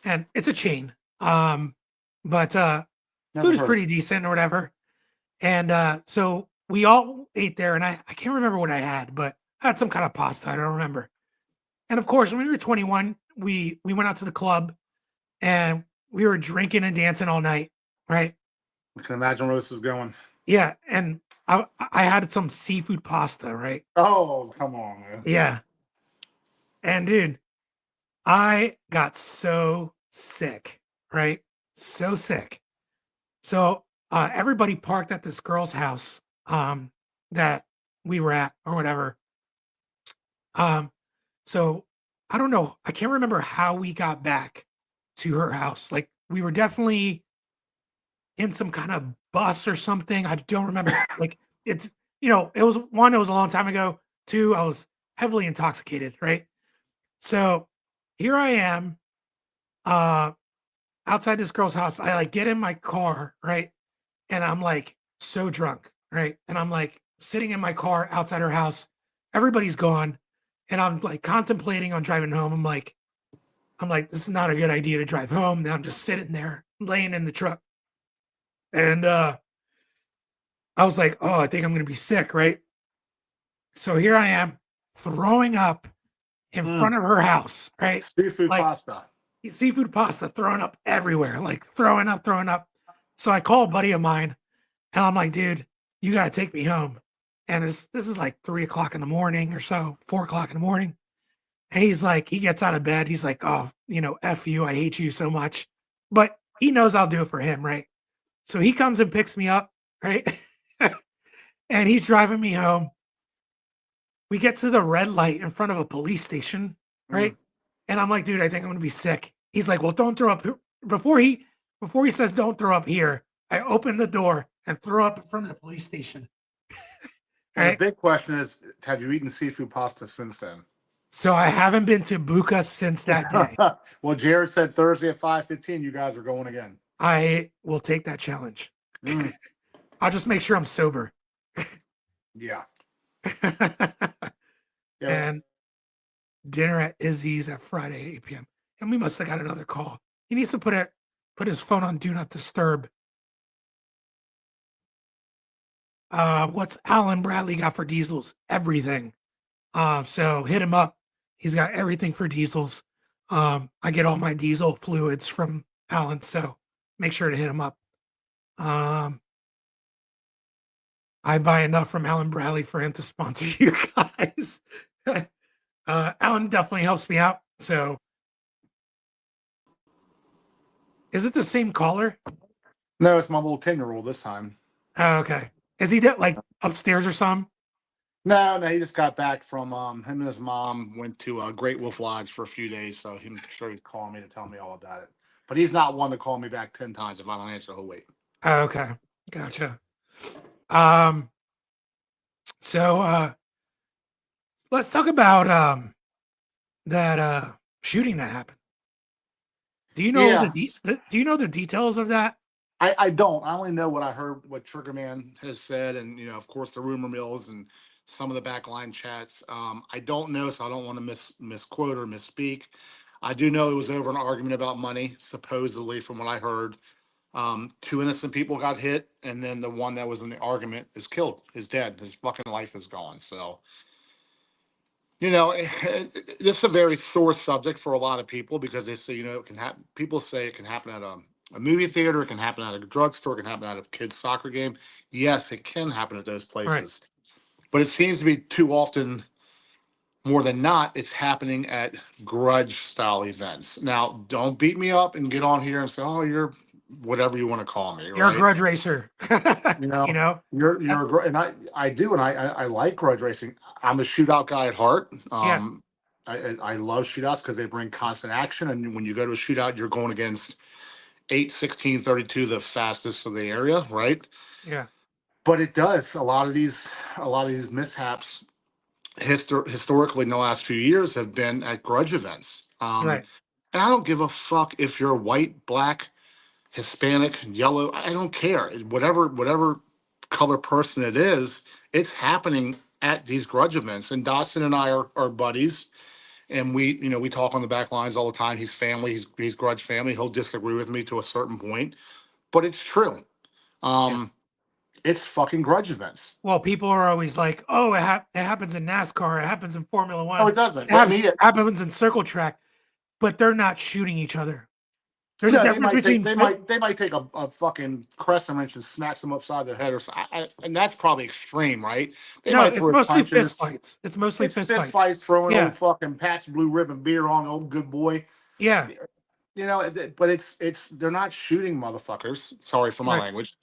A: And it's a chain. But
B: Never
A: food is
B: heard.
A: pretty decent or whatever. And so we all ate there, and I can't remember what I had, but I had some kind of pasta. I don't remember. And of course, when we were 21, we went out to the club and we were drinking and dancing all night, right?
B: I can imagine where this is going.
A: Yeah, and I had some seafood pasta, right?
B: Oh, come on, man.
A: Yeah. And dude, I got so sick, right? So sick. So everybody parked at this girl's house that we were at or whatever. So I don't know. I can't remember how we got back to her house. Like we were definitely in some kind of bus or something. I don't remember. Like it's it was one, it was a long time ago. Two, I was heavily intoxicated, right? So here I am, uh, outside this girl's house. I like get in my car, right? And I'm like so drunk, right? And I'm like sitting in my car outside her house. Everybody's gone. And I'm like contemplating on driving home. I'm like, this is not a good idea to drive home. Now I'm just sitting there, laying in the truck. And I was like, oh, I think I'm gonna be sick, right? So here I am throwing up in front of her house, right?
B: Seafood
A: Like
B: pasta.
A: seafood pasta throwing up everywhere, like throwing up, throwing up. So I call a buddy of mine and I'm like, dude, you gotta take me home. And this is like 3 o'clock in the morning or so, 4 o'clock in the morning. And he's like, he gets out of bed. He's like, oh, F you. I hate you so much. But he knows I'll do it for him, right? So he comes and picks me up, right? And he's driving me home. We get to the red light in front of a police station, right? And I'm like, dude, I think I'm gonna be sick. He's like, well, don't throw up here. Before he says don't throw up here, I open the door and throw up in front of the police station.
B: And
A: Right.
B: the big question is, have you eaten seafood pasta since then?
A: So I haven't been to Buca since that day.
B: Well, Jared said Thursday at 5:15, you guys are going again.
A: I will take that challenge.
B: Mm,
A: I'll just make sure I'm sober.
B: yeah. Yeah.
A: And dinner at Izzy's at Friday, 8 p.m. And we must have got another call. He needs to put his phone on do not disturb. What's Alan Bradley got for diesels? Everything. So hit him up. He's got everything for diesels. I get all my diesel fluids from Alan, so make sure to hit him up. I buy enough from Alan Bradley for him to sponsor you guys. Alan definitely helps me out. So is it the same caller?
B: No, it's my little 10-year-old this time.
A: Oh, okay. Is he like upstairs or something?
B: No, he just got back from him and his mom went to Great Wolf Lodge for a few days, so I'm sure he's calling me to tell me all about it. But he's not one to call me back 10 times if I don't answer, he'll wait.
A: Oh, okay. Gotcha. So let's talk about that shooting that happened. Do you know
B: Yes.
A: do you know the details of that?
B: I don't. I only know what I heard, what Triggerman has said, and of course, the rumor mills and some of the backline chats. I don't know, so I don't want to misquote or misspeak. I do know it was over an argument about money, supposedly, from what I heard. Two innocent people got hit, and then the one that was in the argument is killed, is dead. His fucking life is gone. So, this is a very sore subject for a lot of people because they say, it can happen. People say it can happen at a movie theater, it can happen at a drugstore, it can happen at a kid's soccer game. Yes, it can happen at those places. But it seems to be too often, more than not, it's happening at grudge style events. Now, don't beat me up and get on here and say, oh, you're whatever you want to call me.
A: You're a grudge racer.
B: You're and I do, and I like grudge racing. I'm a shootout guy at heart.
A: Yeah.
B: I love shootouts because they bring constant action. And when you go to a shootout, you're going against 8, 16, 32, the fastest of the area, right?
A: Yeah.
B: But it does a lot of these mishaps historically in the last few years have been at grudge events.
A: Right.
B: And I don't give a fuck if you're white, black, Hispanic, yellow. I don't care. Whatever color person it is, it's happening at these grudge events. And Dotson and I are buddies, and we talk on the back lines all the time. He's family. He's grudge family. He'll disagree with me to a certain point, but it's true.
A: Yeah.
B: It's fucking grudge events.
A: Well, people are always like, "Oh, it happens in NASCAR. It happens in Formula
B: No,
A: One.
B: it doesn't.
A: It
B: I
A: happens,
B: mean,
A: happens in circle track," but they're not shooting each other. There's a
B: no, they
A: difference
B: might take
A: between
B: they might take a fucking crescent wrench and smack them upside the head or something. And that's probably extreme, right? They
A: no.
B: might
A: It's
B: throw
A: mostly fist
B: punches.
A: fights. It's mostly
B: It's
A: fist
B: fist
A: fights.
B: fights, throwing
A: Yeah.
B: old fucking Pat's Blue Ribbon beer on old good boy.
A: Yeah.
B: But it's they're not shooting motherfuckers. Sorry for my
A: Right.
B: language.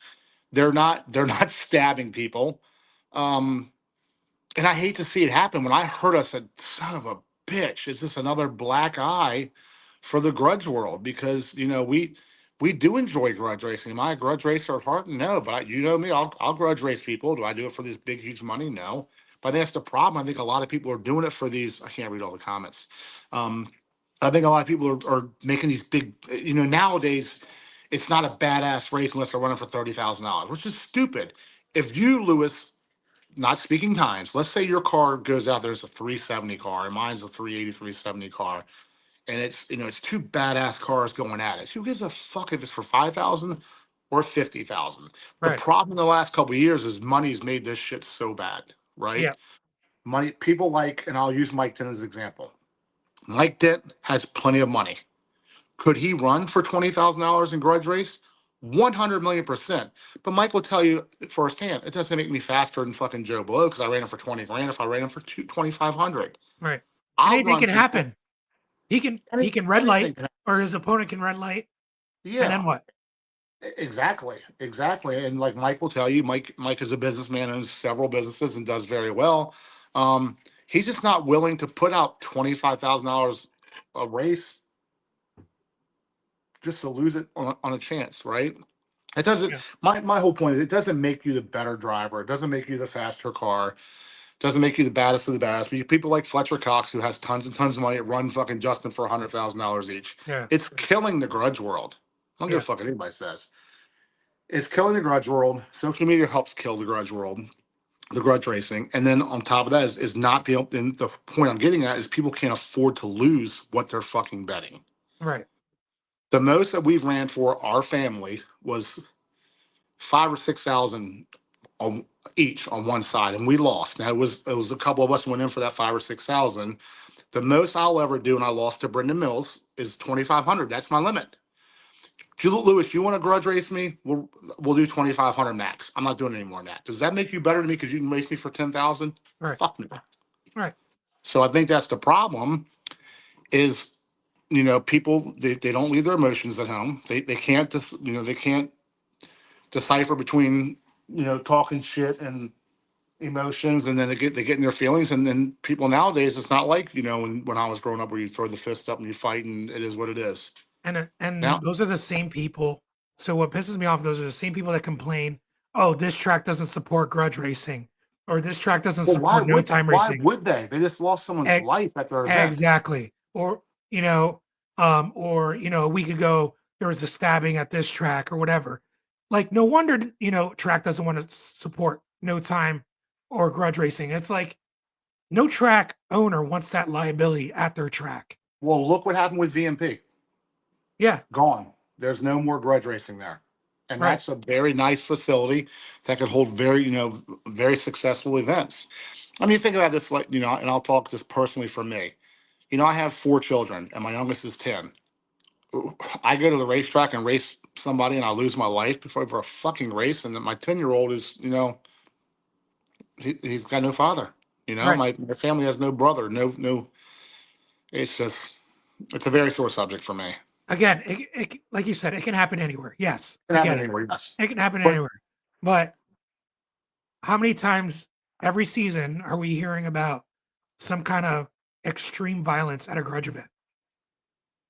B: They're not stabbing people. Um, and I hate to see it happen. When I heard, I said, "Son of a bitch, is this another black eye for the grudge world?" Because we do enjoy grudge racing. Am I a grudge racer at heart? No, but you know me, I'll grudge race people. Do I do it for this big huge money? No. But that's the problem. I think a lot of people are doing it for these. I can't read all the comments. I think a lot of people are making these big. Nowadays, it's not a badass race unless they're running for $30,000, which is stupid. If you, Lewis, not speaking times, let's say your car goes out there, it's a 370 car, and mine's a 380, 370 car, and it's two badass cars going at it. Who gives a fuck if it's for 5,000 or 50,000? The
A: Right.
B: problem in the last couple of years is money's made this shit so bad, right?
A: Yeah.
B: Money, people like, and I'll use Mike Dent as an example. Mike Dent has plenty of money. Could he run for $20,000 in grudge race? 100 million%. But Mike will tell you firsthand, it doesn't make me faster than fucking Joe Blow because I ran him for 20 grand. If I ran him for 2,500,
A: Right. And
B: I'll
A: anything
B: run
A: can
B: for
A: happen. He can red
B: anything.
A: light, or his opponent can red light, and then
B: Yeah,
A: what?
B: exactly. And like Mike will tell you, Mike is a businessman, owns several businesses and does very well. He's just not willing to put out $25,000 a race just to lose it on a chance, right? It doesn't.
A: Yeah.
B: My whole point is it doesn't make you the better driver. It doesn't make you the faster car. It doesn't make you the baddest of the baddest. But people like Fletcher Cox, who has tons and tons of money, run fucking Justin for $100,000 each.
A: Yeah.
B: It's killing the grudge world. I don't give
A: Yeah.
B: a fuck what anybody says. It's killing the grudge world. Social media helps kill the grudge world, the grudge racing, and then on top of that is not being. And the point I'm getting at is people can't afford to lose what they're fucking betting.
A: Right.
B: The most that we've ran for our family was 5 or 6,000 on each on one side, and we lost. Now it was a couple of us went in for that 5 or 6,000. The most I'll ever do, and I lost to Brendan Mills, is 2,500. That's my limit. Lewis, you want to grudge race me? We'll do 2,500 max. I'm not doing any more than that. Does that make you better to me because you can race me for 10,000?
A: Right.
B: Fuck me.
A: Right.
B: So I think that's the problem. Is people they don't leave their emotions at home. They can't they can't decipher between talking shit and emotions, and then they get in their feelings. And then people nowadays, it's not like when I was growing up where you throw the fist up and you fight and it is what it is.
A: And
B: Now,
A: those are the same people. So what pisses me off, those are the same people that complain, "Oh, this track doesn't support grudge racing," or "This track doesn't
B: well,
A: support no time
B: why
A: racing."
B: would they? They just lost someone's
A: E-
B: life at their event.
A: Exactly. Or a week ago there was a stabbing at this track or whatever. Like, no wonder track doesn't want to support no time or grudge racing. It's like no track owner wants that liability at their track.
B: Well, look what happened with VMP.
A: Yeah.
B: Gone. There's no more grudge racing there. And
A: Right.
B: that's a very nice facility that could hold very successful events. I mean, think about this, like, and I'll talk just personally for me. I have 4 children and my youngest is 10. I go to the racetrack and race somebody and I lose my life before for a fucking race. And then my 10-year-old is, he's got no father.
A: Right.
B: My family has no brother, no. It's a very sore subject for me.
A: Again, it like you said, it can happen anywhere. Yes,
B: It
A: I
B: can
A: get
B: happen
A: it.
B: anywhere, yes.
A: It can happen
B: But
A: anywhere. But how many times every season are we hearing about some kind of extreme violence at a grudge event.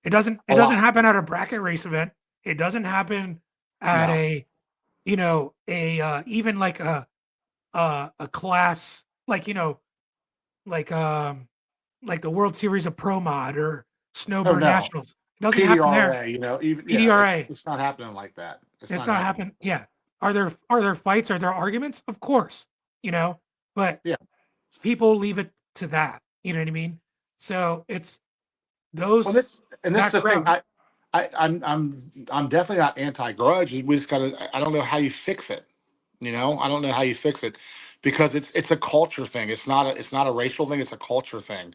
A: It doesn't
B: A
A: doesn't
B: lot.
A: happen at a bracket race event. It doesn't happen at
B: No.
A: a, even like a class like the World Series of Pro Mod or
B: Oh
A: Snowbird
B: no.
A: Nationals. It doesn't happen there.
B: PDRA, even
A: PDRA.
B: it's not happening like that. It's
A: It's
B: not
A: not
B: happening.
A: happen. Yeah. Are there fights? Are there arguments? Of course. But
B: Yeah.
A: people leave it to that. You know what I mean? So it's
B: Well,
A: those
B: this is
A: that
B: the thing.
A: crowd.
B: I'm definitely not anti-grudge. We just gotta. I don't know how you fix it. I don't know how you fix it because it's a culture thing. It's not a racial thing. It's a culture thing.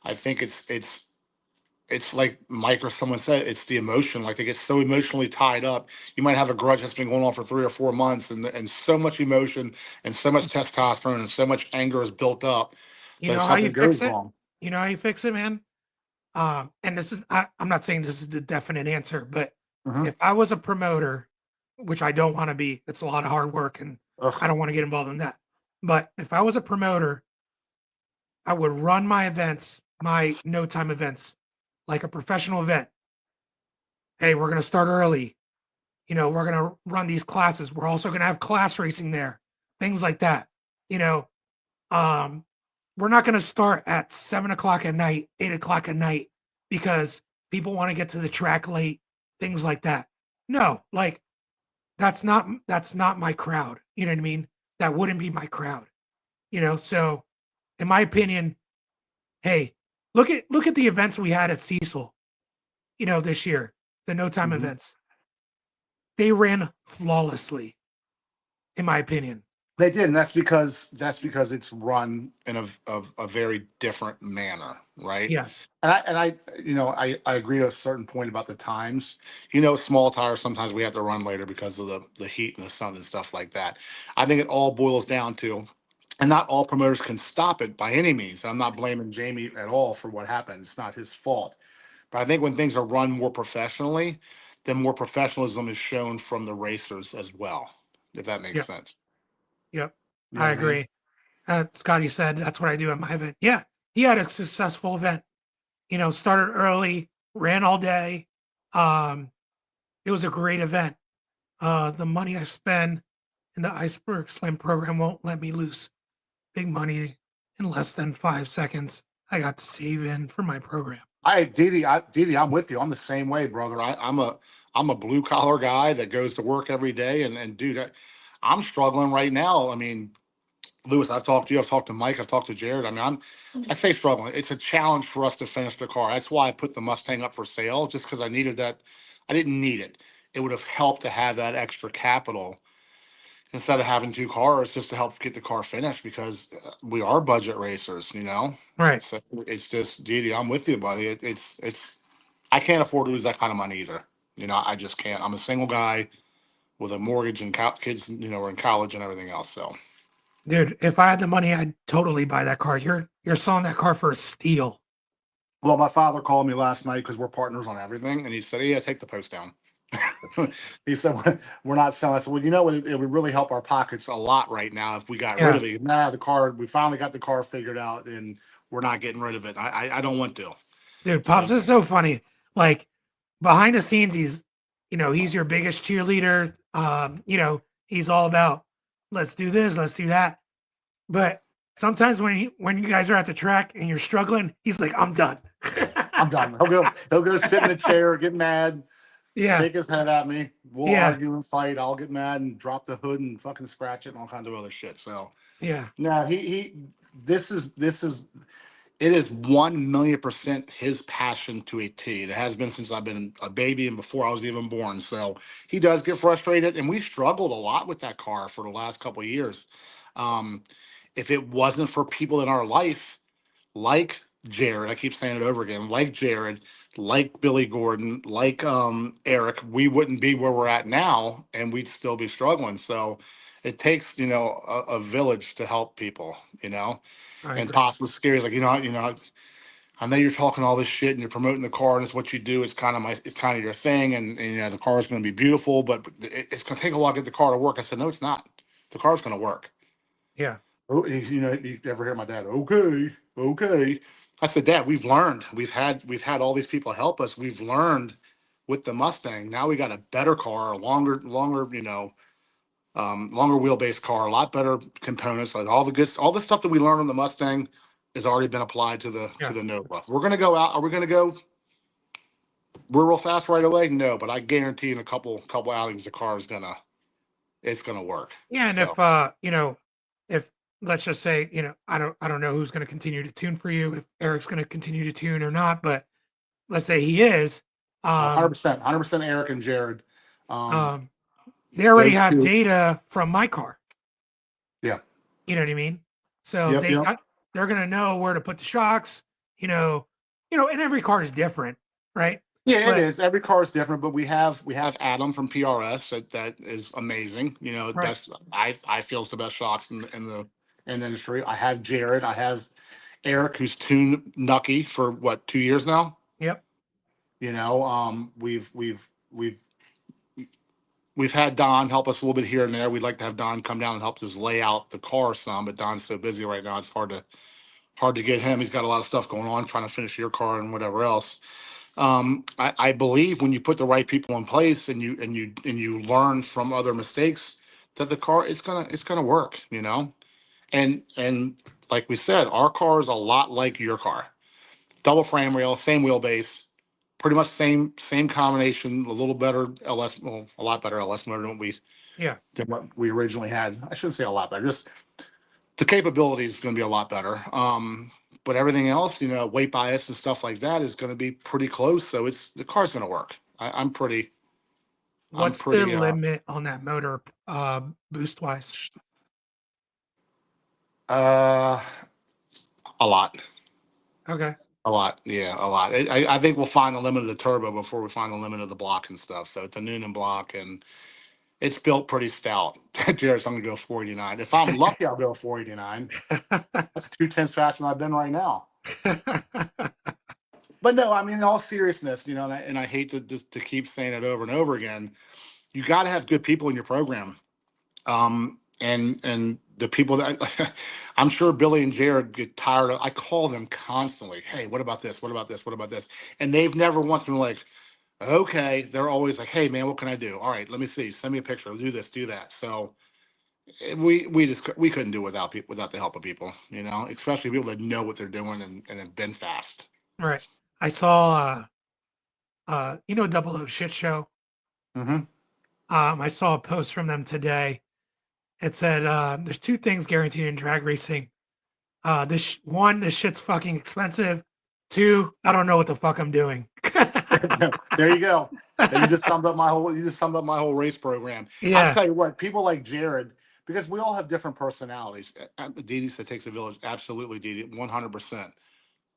B: I think it's like Mike or someone said. It's the emotion. Like they get so emotionally tied up. You might have a grudge that's been going on for 3 or 4 months, and so much emotion and so much testosterone and so much anger is built up
A: You
B: that
A: know how you
B: something goes
A: fix it?
B: wrong.
A: You know how you fix it, man? And I'm not saying this is the definite answer, but
B: Hmm.
A: if I was a promoter, which I don't want to be, it's a lot of hard work and I
B: Ugh.
A: don't want to get involved in that. But if I was a promoter, I would run my events, my no time events, like a professional event. Hey, we're going to start early. We're going to run these classes. We're also going to have class racing there, things like that. You know, um, we're not going to start at 7 o'clock at night, 8 o'clock at night because people want to get to the track late, things like that. No, like that's not my crowd. You know what I mean? That wouldn't be my crowd. So in my opinion, hey, look at the events we had at Cecil, this year, the no time
B: Mhm.
A: events. They ran flawlessly, in my opinion.
B: They did, and that's because it's run in a very different manner, right?
A: Yes.
B: And I agree to a certain point about the times. Small tires sometimes we have to run later because of the heat and the sun and stuff like that. I think it all boils down to, and not all promoters can stop it by any means. I'm not blaming Jamie at all for what happened. It's not his fault. But I think when things are run more professionally, then more professionalism is shown from the racers as well, if that makes
A: Yep.
B: sense.
A: Yep.
B: You know
A: I
B: what I mean?
A: agree. Scotty said that's what I do at my event. Yeah. He had a successful event. Started early, ran all day. Um, it was a great event. The money I spend in the Iceberg Slim program won't let me lose big money in less than 5 seconds. I got to save in for my program.
B: Didi, I'm with you. I'm the same way, brother. I'm a blue collar guy that goes to work every day, and dude, I'm struggling right now. I mean, Lewis, I've talked to you, I've talked to Mike, I've talked to Jared. I mean, I say struggling. It's a challenge for us to finish the car. That's why I put the Mustang up for sale, just because I needed that. I didn't need it. It would have helped to have that extra capital instead of having two cars just to help get the car finished because we are budget racers.
A: Right.
B: So it's just, Didi, I'm with you, buddy. It's I can't afford to lose that kind of money either. I just can't. I'm a single guy with a mortgage and kids, are in college and everything else. So,
A: Dude, if I had the money, I'd totally buy that car. You're selling that car for a steal.
B: well, my father called me last night because we're partners on everything, and he said, "Yeah, take the post down." He said, "We're not selling." I said, "Well, it would really help our pockets a lot right now if we got rid
A: Yeah.
B: of it." Nah, the car. We finally got the car figured out, and we're not getting rid of it. I don't want to.
A: Dude,
B: So
A: Pops is so funny. Like behind the scenes, he's your biggest cheerleader. He's all about let's do this, let's do that. But sometimes when you guys are at the track and you're struggling, he's like, I'm done.
B: I'm done. He'll go sit in a chair, get mad,
A: Yeah.
B: shake his head at me. We'll
A: Yeah.
B: argue and fight. I'll get mad and drop the hood and fucking scratch it and all kinds of other shit. So
A: Yeah.
B: no, he. This is it is 1,000,000% his passion to a T. It has been since I've been a baby and before I was even born. So he does get frustrated, and we struggled a lot with that car for the last couple of years. Um, if it wasn't for people in our life like Jared, I keep saying it over again, like Jared, like Billy Gordon, like Eric, we wouldn't be where we're at now, and we'd still be struggling. So it takes a village to help people.
A: I
B: And
A: agree.
B: Pops was scary. He's like, I know you're talking all this shit and you're promoting the car and it's what you do. It's kind of your thing, and the car is going to be beautiful, but it's going to take a while to get the car to work. I said, no, it's not. The car's going to work.
A: Yeah.
B: Oh, you ever hear my dad? Okay, okay. I said, Dad, we've learned. We've had all these people help us. We've learned with the Mustang. Now we got a better car, a longer, longer wheelbase car, a lot better components, like all the stuff that we learned on the Mustang has already been applied to
A: Yeah.
B: the Nova. We're gonna go out. Are we gonna go real fast right away? No, but I guarantee in a couple outings the car is it's gonna work.
A: Yeah, and
B: So
A: if let's just say, I don't know who's going to continue to tune for you, if Eric's going to continue to tune or not, but let's say he is, um,
B: 100% Eric and Jared. Um,
A: um, they already
B: those
A: have
B: two.
A: data from my car.
B: Yeah.
A: You know what I mean? So
B: Yep. Yep.
A: they're going to know where to put the shocks. And every car is different, right?
B: Yeah, it
A: But
B: is. Every car is different, but we have Adam from PRS that is amazing.
A: right,
B: That's I feel is the best shocks in the industry. I have Jared. I have Eric, who's tuned Nucky for what 2 years now.
A: yep,
B: We've had Don help us a little bit here and there. We'd like to have Don come down and help us lay out the car some, but Don's so busy right now. It's hard to get him. He's got a lot of stuff going on, trying to finish your car and whatever else. I believe when you put the right people in place and you learn from other mistakes, that the car it's gonna work. And like we said, our car is a lot like your car. Double frame rail, same wheelbase, pretty much same combination. A little better LS, well, a lot better LS motor
A: yeah.
B: than what we originally had. I shouldn't say a lot better, just the capability is going to be a lot better. But everything else, weight bias and stuff like that is going to be pretty close. So the car's going to work. I'm
A: What's the
B: pretty,
A: limit on that motor, boost wise?
B: uh, a lot,
A: Okay.
B: a lot. Yeah, a lot. I think we'll find the limit of the turbo before we find the limit of the block and stuff. So it's a Noonan block and it's built pretty stout. Jared's, I'm going to go 489. If I'm lucky, I'll go 489. That's 2/10 faster than I've been right now. But no, I mean, in all seriousness, and I hate to keep saying it over and over again, you got to have good people in your program. And the people that I'm sure Billy and Jared get tired of. I call them constantly. Hey, what about this? What about this? What about this? And they've never once been like, okay. They're always like, hey, man, what can I do? All right, let me see. Send me a picture. Do this, do that. So we couldn't do it without people, without the help of people. Especially people that know what they're doing and have been fast.
A: Right. I saw Double O Shit Show.
B: Mm-hmm.
A: I saw a post from them today. It said, there's two things guaranteed in drag racing. This shit's fucking expensive. Two, I don't know what the fuck I'm doing.
B: There you go. You just summed up my whole race program. I'll
A: Yeah.
B: tell you what, people like Jared, because we all have different personalities. Didi said takes a village. Absolutely, Didi, 100%.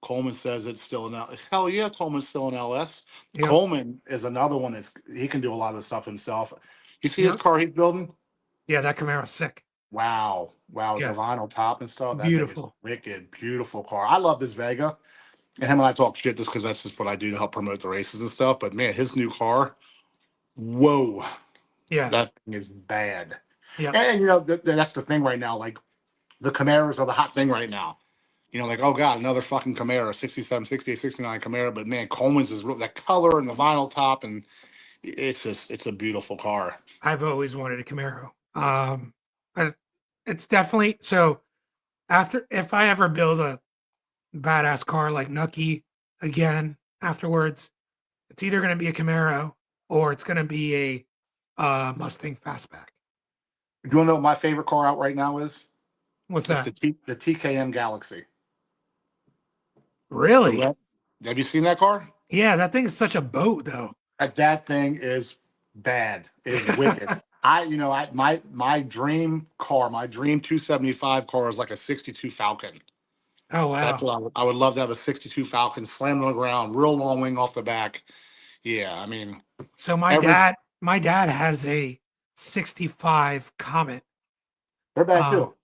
B: Coleman says it's still an L. Hell yeah, Coleman's still an LS.
A: Yep.
B: Coleman is another one he can do a lot of the stuff himself. You see his
A: Yep.
B: car he's building?
A: Yeah, that Camaro's sick.
B: Wow. With
A: Yeah.
B: the vinyl top and stuff. That thing is
A: Beautiful.
B: wicked, beautiful car. I love this Vega. And him and I talk shit just because that's just what I do to help promote the races and stuff. But man, his new car, whoa,
A: Yeah.
B: that thing is bad.
A: Yeah.
B: And that's the thing right now. Like the Camaros are the hot thing right now. Like, oh God, another fucking Camaro, 67, 68, 69 Camaro. But man, Coleman's is real, that color and the vinyl top, and it's a beautiful car.
A: I've always wanted a Camaro. It's definitely so. If I ever build a badass car like Nucky again afterwards, it's either going to be a Camaro or it's going to be a Mustang Fastback.
B: Do you want to know what my favorite car out right now is?
A: What's
B: It's
A: that?
B: the TKM Galaxy.
A: Really?
B: Have you seen that car?
A: Yeah, that thing is such a boat, though.
B: That thing is bad. Is wicked. My dream car, my dream 275 car is like a 62 Falcon.
A: Oh wow.
B: That's what I would love to have, a 62 Falcon slammed on the ground, real long wing off the back. Yeah, I mean.
A: So my dad has a 65 Comet.
B: They're bad too.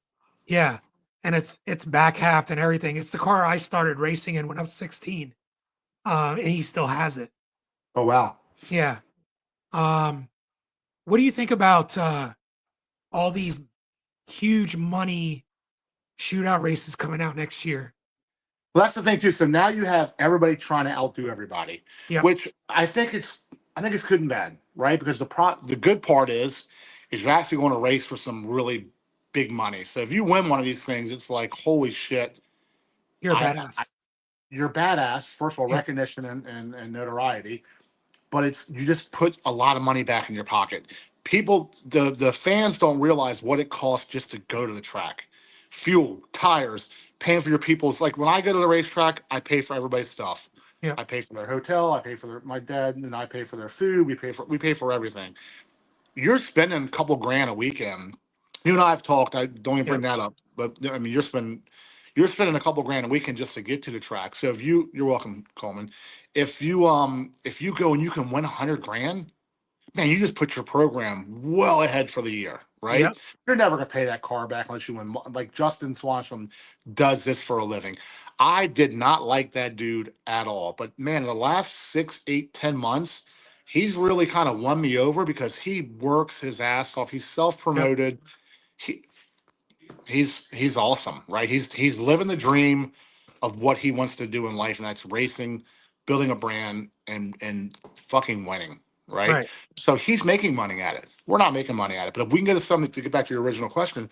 A: Yeah, and it's back halved and everything. It's the car I started racing in when I was 16. And he still has it.
B: Oh wow.
A: Yeah. What do you think about all these huge money shootout races coming out next year?
B: Well, that's the thing too. So now you have everybody trying to outdo everybody,
A: Yep.
B: which I think it's good and bad, right? Because the good part is you're actually going to race for some really big money. So if you win one of these things, it's like holy shit,
A: You're a
B: I
A: badass.
B: you're badass. First of all,
A: Yep.
B: recognition and notoriety, but it's you just put a lot of money back in your pocket. People, the fans don't realize what it costs just to go to the track, fuel, tires, paying for your people's. Like when I go to the racetrack, I pay for everybody's stuff.
A: Yep.
B: I pay for their hotel. I pay for my dad and I pay for their food. We pay for everything. You're spending a couple grand a weekend. You and I have talked. I don't even bring
A: Yep.
B: that up, but I mean, you're spending a couple grand a weekend just to get to the track. So if you're welcome, Coleman. If you go and you can win 100 grand, man, you just put your program well ahead for the year, right?
A: Yep.
B: You're never gonna pay that car back unless you win. Like Justin Swanstrom does this for a living. I did not like that dude at all, but man, in the last 6, 8, 10 months, he's really kind of won me over because he works his ass off. He's self
A: Yep.
B: promoted. He he's awesome, right? He's living the dream of what he wants to do in life, and that's racing, building a brand, and fucking winning, right?
A: Right.
B: So he's making money at it. We're not making money at it, but if we can get to something to get back to your original question,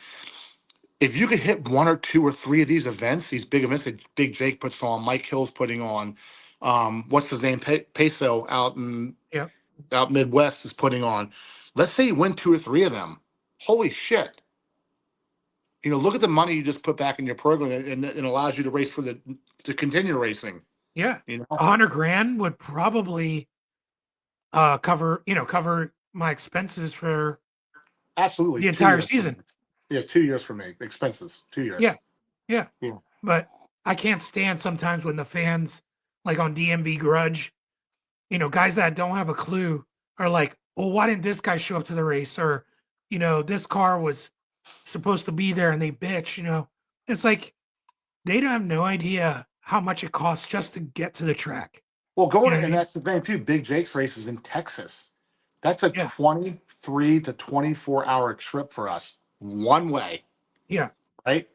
B: if you could hit one or two or three of these events, these big events that Big Jake puts on, Mike Hill's putting on, what's his name, Peso
A: Yep.
B: out Midwest is putting on. Let's say you win two or three of them. Holy shit! Look at the money you just put back in your program, and it allows you to race to continue racing.
A: Yeah.
B: You know,
A: 100 grand would probably cover my expenses for
B: absolutely.
A: the
B: 2
A: entire
B: years for me.
A: season.
B: Yeah, 2 years for me. Expenses, 2 years.
A: Yeah. Yeah.
B: Yeah.
A: But I can't stand sometimes when the fans, like on DMV Grudge, guys that don't have a clue are like, well, why didn't this guy show up to the race? Or, this car was supposed to be there and they bitch. It's like they don't have no idea how much it costs just to get to the track.
B: Well,
A: You
B: going
A: know
B: to,
A: what I
B: and
A: mean?
B: that's the thing too. Big Jake's race is in Texas. That's a
A: Yeah.
B: 23 to 24 hour trip for us, one way,
A: Yeah.
B: right?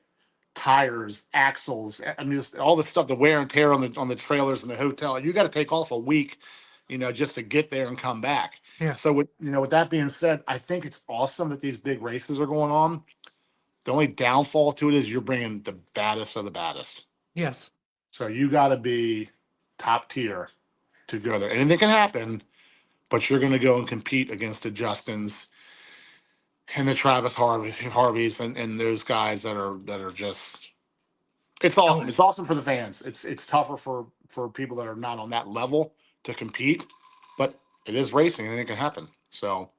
B: Tires, axles. I mean, just all the stuff, the wear and tear on the trailers and the hotel. You got to take off a week, just to get there and come back.
A: Yeah.
B: So with that being said, I think it's awesome that these big races are going on. The only downfall to it is you're bringing the baddest of the baddest.
A: Yes.
B: So you got to be top tier to go there. Anything can happen, but you're going to go and compete against the Justins and the Harveys and those guys that are just. It's
A: Oh,
B: awesome. It's awesome for the fans. It's tougher for people that are not on that level to compete, but it is racing. Anything can happen. So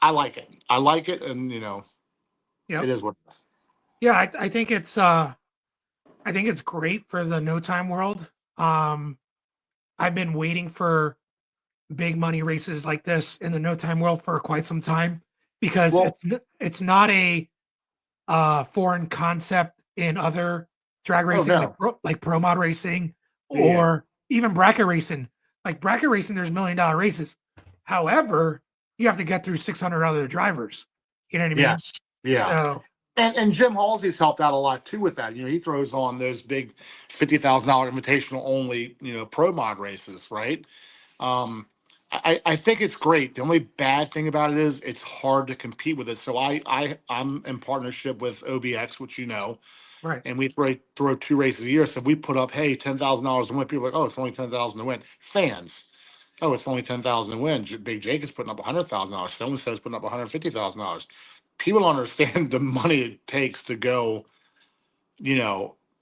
B: I like it. I like it, and it
A: yep.
B: is what it is.
A: Yeah, I think it's great for the no time world. Um, I've been waiting for big money races like this in the no time world for quite some time because
B: Well,
A: it's not a foreign concept in other drag
B: oh
A: racing
B: no,
A: like pro mod racing
B: yeah,
A: or even bracket racing. Like bracket racing, there's $1 million races. However, you have to get through 600 other drivers. You know what I mean?
B: yes, yeah.
A: So
B: And Jim Halsey's helped out a lot too with that. He throws on those big $50,000 invitational only, pro mod races, right? Um, I think it's great. The only bad thing about it is it's hard to compete with it. So I'm in partnership with OBX, which
A: right.
B: and we throw two races a year. So if we put up, hey, $10,000 to win, people are like, oh, it's only 10,000 to win. Fans, oh, it's only 10,000 to win. Big Jake is putting up $100,000. Stone says putting up $150,000. People don't understand the money it takes to go,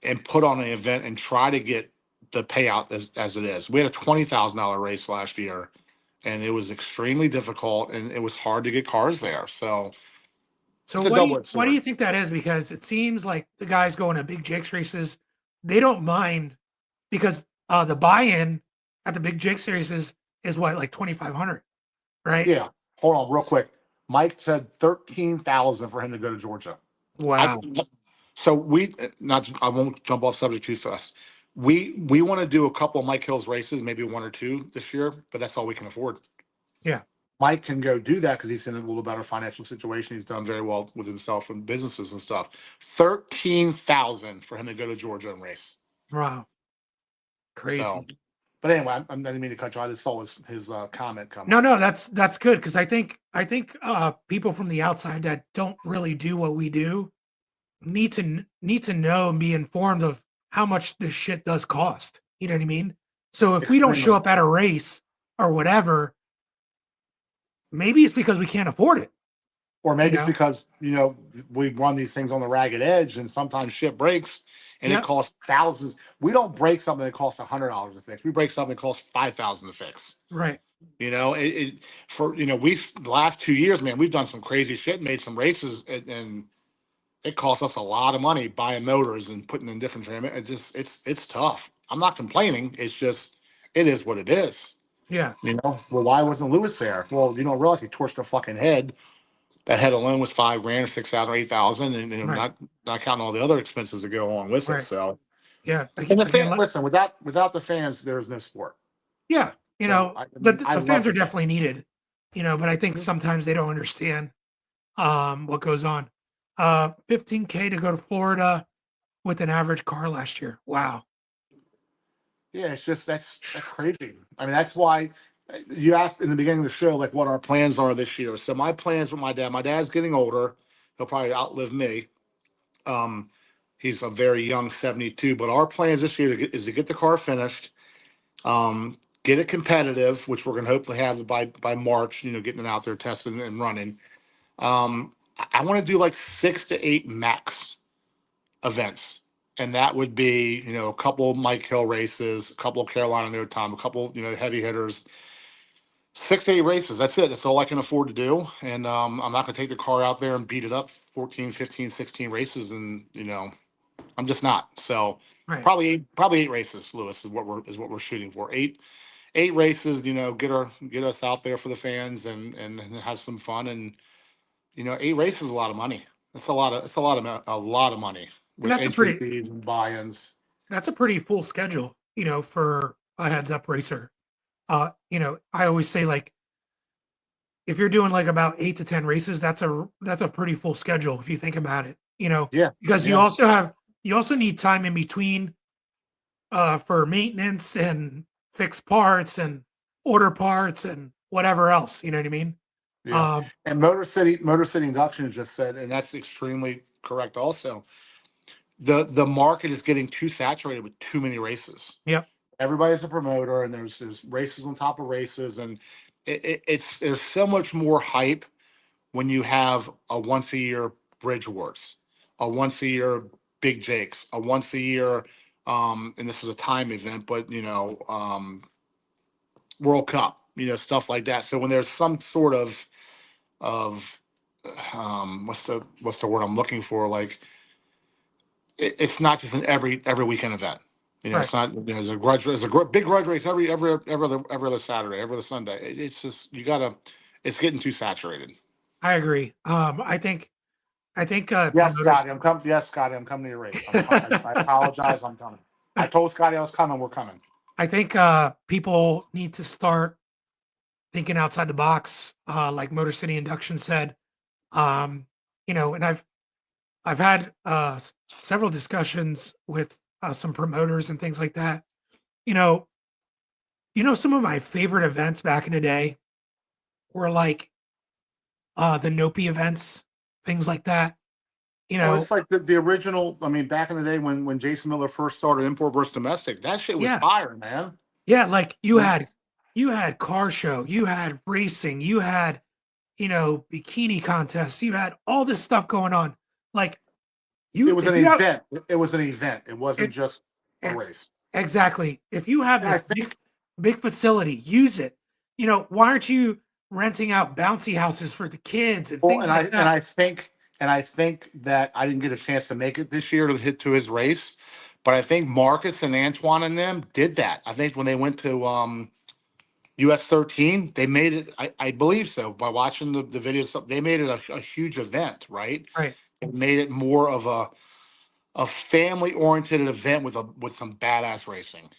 B: and put on an event and try to get the payout as it is. We had a $20,000 race last year, and it was extremely difficult, and it was hard to get cars there. So
A: So
B: it's a
A: what do you
B: double-edged
A: what do you
B: sword.
A: think that is? Because it seems like the guys going to Big Jake's races, they don't mind because the buy-in at the Big Jake series is what, like 2,500, right?
B: Yeah. Hold on, real quick. Mike said 13,000 for him to go to Georgia. I
A: Wow.
B: so we not I won't jump off subject too fast. We want to do a couple of Mike Hill's races, maybe one or two this year, but that's all we can afford.
A: Yeah.
B: Mike can go do that because he's in a little better financial situation. He's done very well with himself and businesses and stuff. 13,000 for him to go to Georgia and race.
A: Wow.
B: So,
A: Crazy.
B: but anyway, I didn't mean to cut you. I just saw his comment come
A: No,
B: up.
A: no, that's good because I think people from the outside that don't really do what we do need to know and be informed of how much this shit does cost. You know what I mean? So if we don't show
B: Extremely.
A: up at a race or whatever, maybe it's because we can't afford it.
B: Or
A: You
B: maybe it's
A: know?
B: because, we run these things on the ragged edge and sometimes shit breaks and it
A: Yep.
B: costs thousands. We don't break something that costs $100 to fix. We break something that costs 5,000 to fix.
A: Right.
B: We the last 2 years, man, we've done some crazy shit, made some races, and it costs us a lot of money buying motors and putting in different trim. It's tough. I'm not complaining. It's just it is what it is.
A: Yeah.
B: Well, why wasn't Lewis there? Well, you don't realize he torched a fucking head. That head alone was 5 grand or 6,000 or 8,000, and
A: Right.
B: not counting all the other expenses that go along with it.
A: Right.
B: So,
A: Yeah.
B: and the
A: Again,
B: fan, listen, without the fans, there's no sport.
A: yeah.
B: So I
A: The
B: love
A: fans are
B: the
A: definitely
B: fans.
A: needed. But I think
B: Mhm.
A: sometimes they don't understand what goes on. 15K to go to Florida with an average car last year. Wow.
B: Yeah, it's just that's crazy. I mean, that's why you asked in the beginning of the show, like what our plans are this year. So my plans with my dad. My dad's getting older. He'll probably outlive me. Um, he's a very young 72. But our plans this year is to get the car finished, get it competitive, which we're going to hopefully have by March. Getting it out there, testing and running. I want to do like 6 to 8 max events. And that would be, a couple Mike Hill races, a couple Carolina No Time, a couple, heavy hitters, 6 to 8 races. That's it. That's all I can afford to do. And I'm not going to take the car out there and beat it up 14, 15, 16 races. And, I'm just not. So
A: Right.
B: probably 8 races, Lewis, is what we're shooting for. Eight races, get us out there for the fans and have some fun. And, 8 races is a lot of money. It's a lot of money
A: And
B: with entry fees and buy-ins.
A: that's a pretty full schedule, for a heads up racer. I always say like if you're doing like about 8 to 10 races, that's a pretty full schedule if you think about it.
B: Yeah,
A: Because
B: yeah,
A: you also need time in between for maintenance and fix parts and order parts and whatever else. You know what I mean?
B: yeah.
A: Um,
B: And Motor City Induction just said, and that's extremely correct. Also, the market is getting too saturated with too many races.
A: yep.
B: Everybody's a promoter, and there's races on top of races, and it's there's so much more hype when you have a once a year Bridge Awards, a once a year Big Jakes, a once a year, and this was a time event, but World Cup, stuff like that. So when there's some sort of what's the word I'm looking for? Like it's not just an every weekend event.
A: Right.
B: It's not. There's a big grudge race every other Saturday, every other Sunday. It's just you gotta. It's getting too saturated.
A: I agree. I think
B: Yes,
A: promoters.
B: Scotty, I'm coming. Yes, Scotty, I'm coming to your race. I apologize. I'm coming. I told Scotty I was coming. We're coming.
A: I think people need to start thinking outside the box, like Motor City Induction said. And I've had several discussions with some promoters and things like that. You know, some of my favorite events back in the day were like the Nopi events, things like that. You
B: Well,
A: know,
B: it's like the original. I mean, back in the day when Jason Miller first started import versus domestic, that shit was
A: yeah,
B: fire, man.
A: yeah, like you had car show, you had racing, you had bikini contests, you had all this stuff going on. Like
B: It
A: you,
B: was an
A: if you have
B: event. It was an event. It wasn't
A: it,
B: just a
A: e-
B: race.
A: exactly, if you have
B: And I
A: this
B: think,
A: big facility, use it. Why aren't you renting out bouncy houses for the kids and
B: well,
A: things
B: and I
A: like
B: and
A: that?
B: I think and I think that I didn't get a chance to make it this year to hit to his race, but I think Marcus and Antoine and them did that. I think when they went to US 13, they made it. I believe so by watching the videos. They made it a huge event, right?
A: Right.
B: It made it more of a family oriented event with some badass racing, right?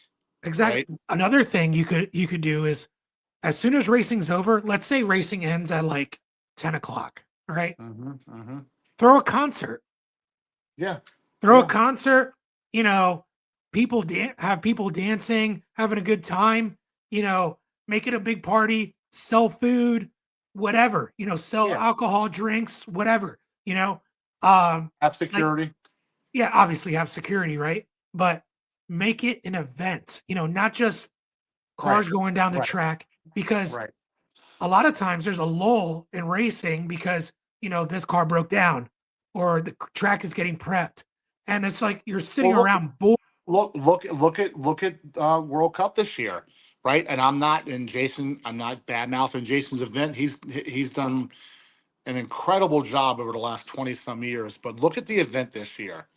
A: Exactly. Another thing you could do is as soon as racing's over, let's say racing ends at like 10 o'clock, right?
B: Mm-hmm, mm-hmm.
A: Throw a concert.
B: Yeah,
A: Throw a
B: yeah.
A: concert, you know, have people dancing, having a good time, you know, make it a big party, sell food, whatever, you know, sell
B: Yeah.
A: alcohol, drinks, whatever, you know. Um,
B: Have
A: like,
B: security.
A: yeah, obviously have security, right? But make it an event, you know, not just
B: Right.
A: cars going down the
B: Right.
A: track, because
B: Right.
A: a lot of times there's a lull in racing because, you know, this car broke down or the track is getting prepped. And it's like you're sitting
B: Well,
A: around bored.
B: look at World Cup this year, right? And I'm not bad mouthing Jason's event. He's done an incredible job over the last 20 some years. But look at the event this year.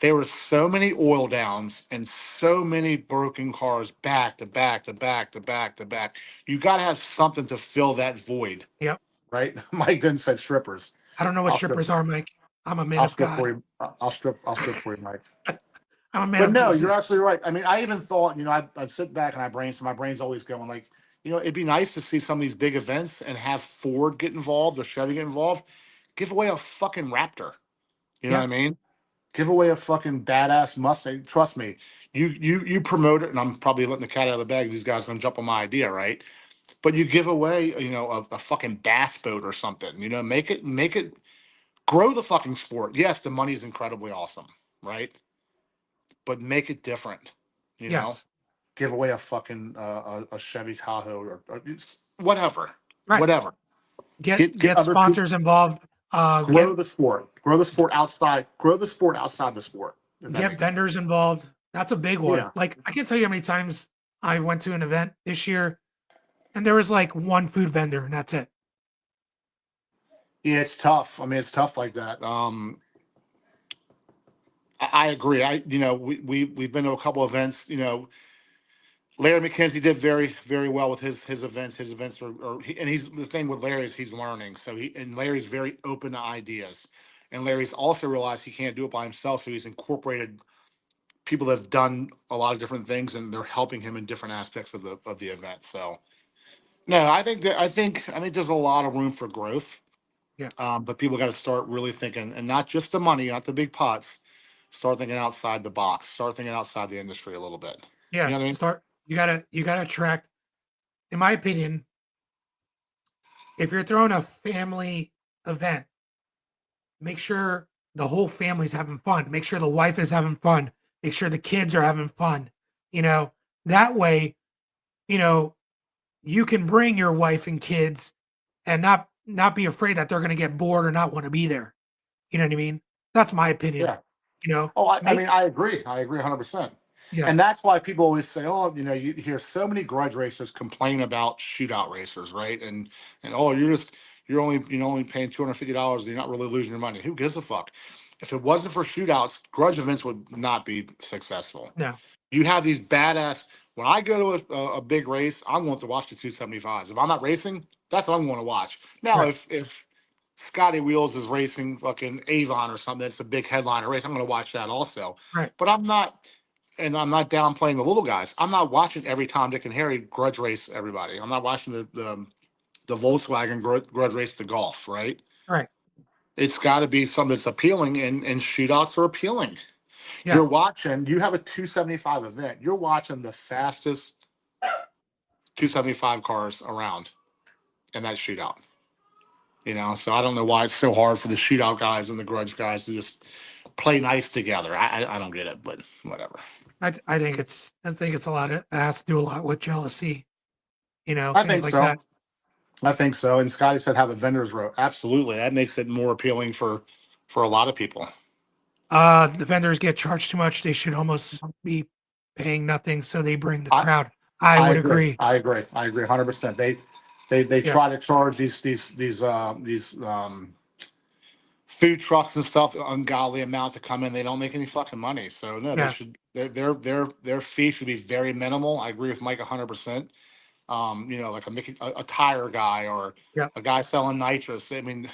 B: There were so many oil downs and so many broken cars back to back to back to back to back. You got to have something to fill that void,
A: Yep.
B: right? Mike then said strippers.
A: I don't know what
B: I'll strip.
A: strippers are, Mike. I'm a man
B: I'll
A: of
B: strip
A: God.
B: for you. I'll strip. I'll strip for you, Mike.
A: I'm a man
B: But
A: of
B: no, you're
A: Jesus.
B: absolutely right. I mean, I even thought, I'd sit back and my brain's always going like, it'd be nice to see some of these big events and have Ford get involved or Chevy get involved. Give away a fucking Raptor. You know what I
A: Yep.
B: mean? Give away a fucking badass Mustang. Trust me, you promote it, and I'm probably letting the cat out of the bag. These guys are gonna jump on my idea, right? But you give away, a fucking bass boat or something. Make it grow the fucking sport. Yes, the money's incredibly awesome, right? But make it different. You know,
A: Yes.
B: give away a fucking a Chevy Tahoe whatever,
A: Right.
B: whatever. Get
A: Get
B: other people.
A: sponsors involved.
B: Grow the sport. Grow the sport outside. Grow the sport outside the sport. If that
A: Get
B: makes sense.
A: vendors involved. That's a big one.
B: Yeah.
A: Like I can't tell you how many times I went to an event this year and there was like one food vendor and that's it.
B: Yeah, it's tough. I mean, it's tough like that. I agree. We've been to a couple events. Larry McKenzie did very, very well with his events. His events and he's the thing with Larry is he's learning. And Larry's very open to ideas. And Larry's also realized he can't do it by himself. So he's incorporated people that have done a lot of different things and they're helping him in different aspects of the event. So no, I think there's a lot of room for growth.
A: Yeah.
B: But people got to start really thinking, and not just the money, not the big pots. Start thinking outside the box. Start thinking outside the industry a little bit. You
A: Yeah.
B: know what I mean?
A: Start you gotta attract, in my opinion, if you're throwing a family event, make sure the whole family's having fun. Make sure the wife is having fun. Make sure the kids are having fun. You know, that way, you know, you can bring your wife and kids and not be afraid that they're going to get bored or not want to be there. You know what I mean? That's my opinion.
B: Yeah.
A: You know,
B: Oh, I
A: make
B: mean, I agree. I agree 100%.
A: yeah,
B: And that's why people always say, oh, you hear so many grudge racers complain about shootout racers, right? And oh, you're only paying $250 and you're not really losing your money. Who gives a fuck? If it wasn't for shootouts, grudge events would not be successful.
A: no,
B: You have these badass. When I go to a big race, I'm going to watch the 275s. If I'm not racing, that's what I'm going to watch. Now,
A: right,
B: if Scotty Wheels is racing fucking Avon or something, that's a big headliner race, I'm going to watch that also.
A: right,
B: But I'm not downplaying the little guys. I'm not watching every Tom, Dick, and Harry grudge race everybody. I'm not watching the Volkswagen grudge race the golf, right?
A: right,
B: It's got to be something that's appealing, and shootouts are appealing.
A: yeah,
B: You have a 275 event. You're watching the fastest 275 cars around in that shootout. So I don't know why it's so hard for the shootout guys and the grudge guys to just play nice together. I don't get it, but whatever.
A: I think it's a lot. It has to do a lot with jealousy. You know,
B: I
A: things
B: think
A: like
B: so.
A: that.
B: I think so. And Scotty said have a vendors row. Absolutely. That makes it more appealing for a lot of people.
A: The vendors get charged too much. They should almost be paying nothing, so they bring the
B: I,
A: crowd. I
B: I
A: would
B: agree.
A: agree.
B: I agree. I agree 100%. They
A: Yeah,
B: try to charge these food trucks and stuff ungodly amount to come in. They don't make any fucking money. So no, they
A: yeah,
B: should their fee should be very minimal. I agree with Mike 100%. Like a tire guy or
A: yeah.
B: a guy selling nitrous. I mean,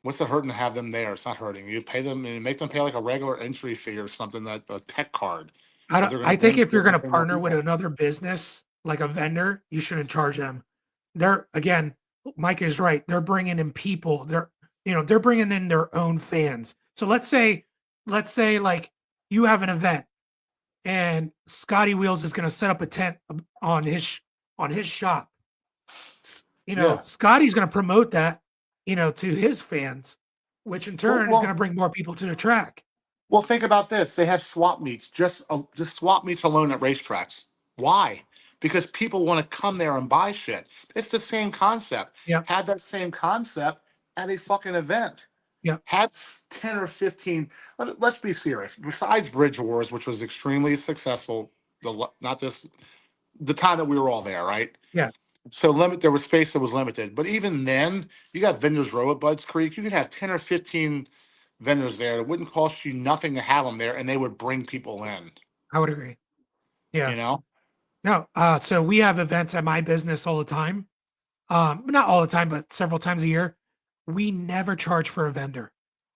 B: what's the hurting to have them there? It's not hurting. You pay them and make them pay like a regular entry fee or something, that a tech card.
A: I
B: If
A: don't,
B: they're gonna
A: I think
B: bring
A: if
B: they're
A: you're
B: gonna
A: going to
B: bring more
A: partner with
B: people.
A: another business like a vendor, you shouldn't charge them. They're again, Mike is right. They're bringing in people. They're bringing in their own fans. So let's say like you have an event and Scotty Wheels is going to set up a tent on his shop.
B: Yeah.
A: Scotty's going to promote that, to his fans, which in
B: Well,
A: turn is going to
B: well,
A: bring more people to the track.
B: well, think about this. They have swap meets, just swap meets alone at racetracks. Why? Because people want to come there and buy shit. It's the same concept.
A: Yep.
B: Have that same concept at a fucking event.
A: Yep.
B: Have 10 or 15. Let's be serious. Besides Bridge Wars, which was extremely successful, not this the time that we were all there, right?
A: Yeah.
B: So there was space that was limited. But even then, you got vendors row at Budds Creek. You could have 10 or 15 vendors there. It wouldn't cost you nothing to have them there, and they would bring people in.
A: I would agree. Yeah.
B: You know?
A: No. So we have events at my business all the time. Not all the time, but several times a year. We never charge for a vendor,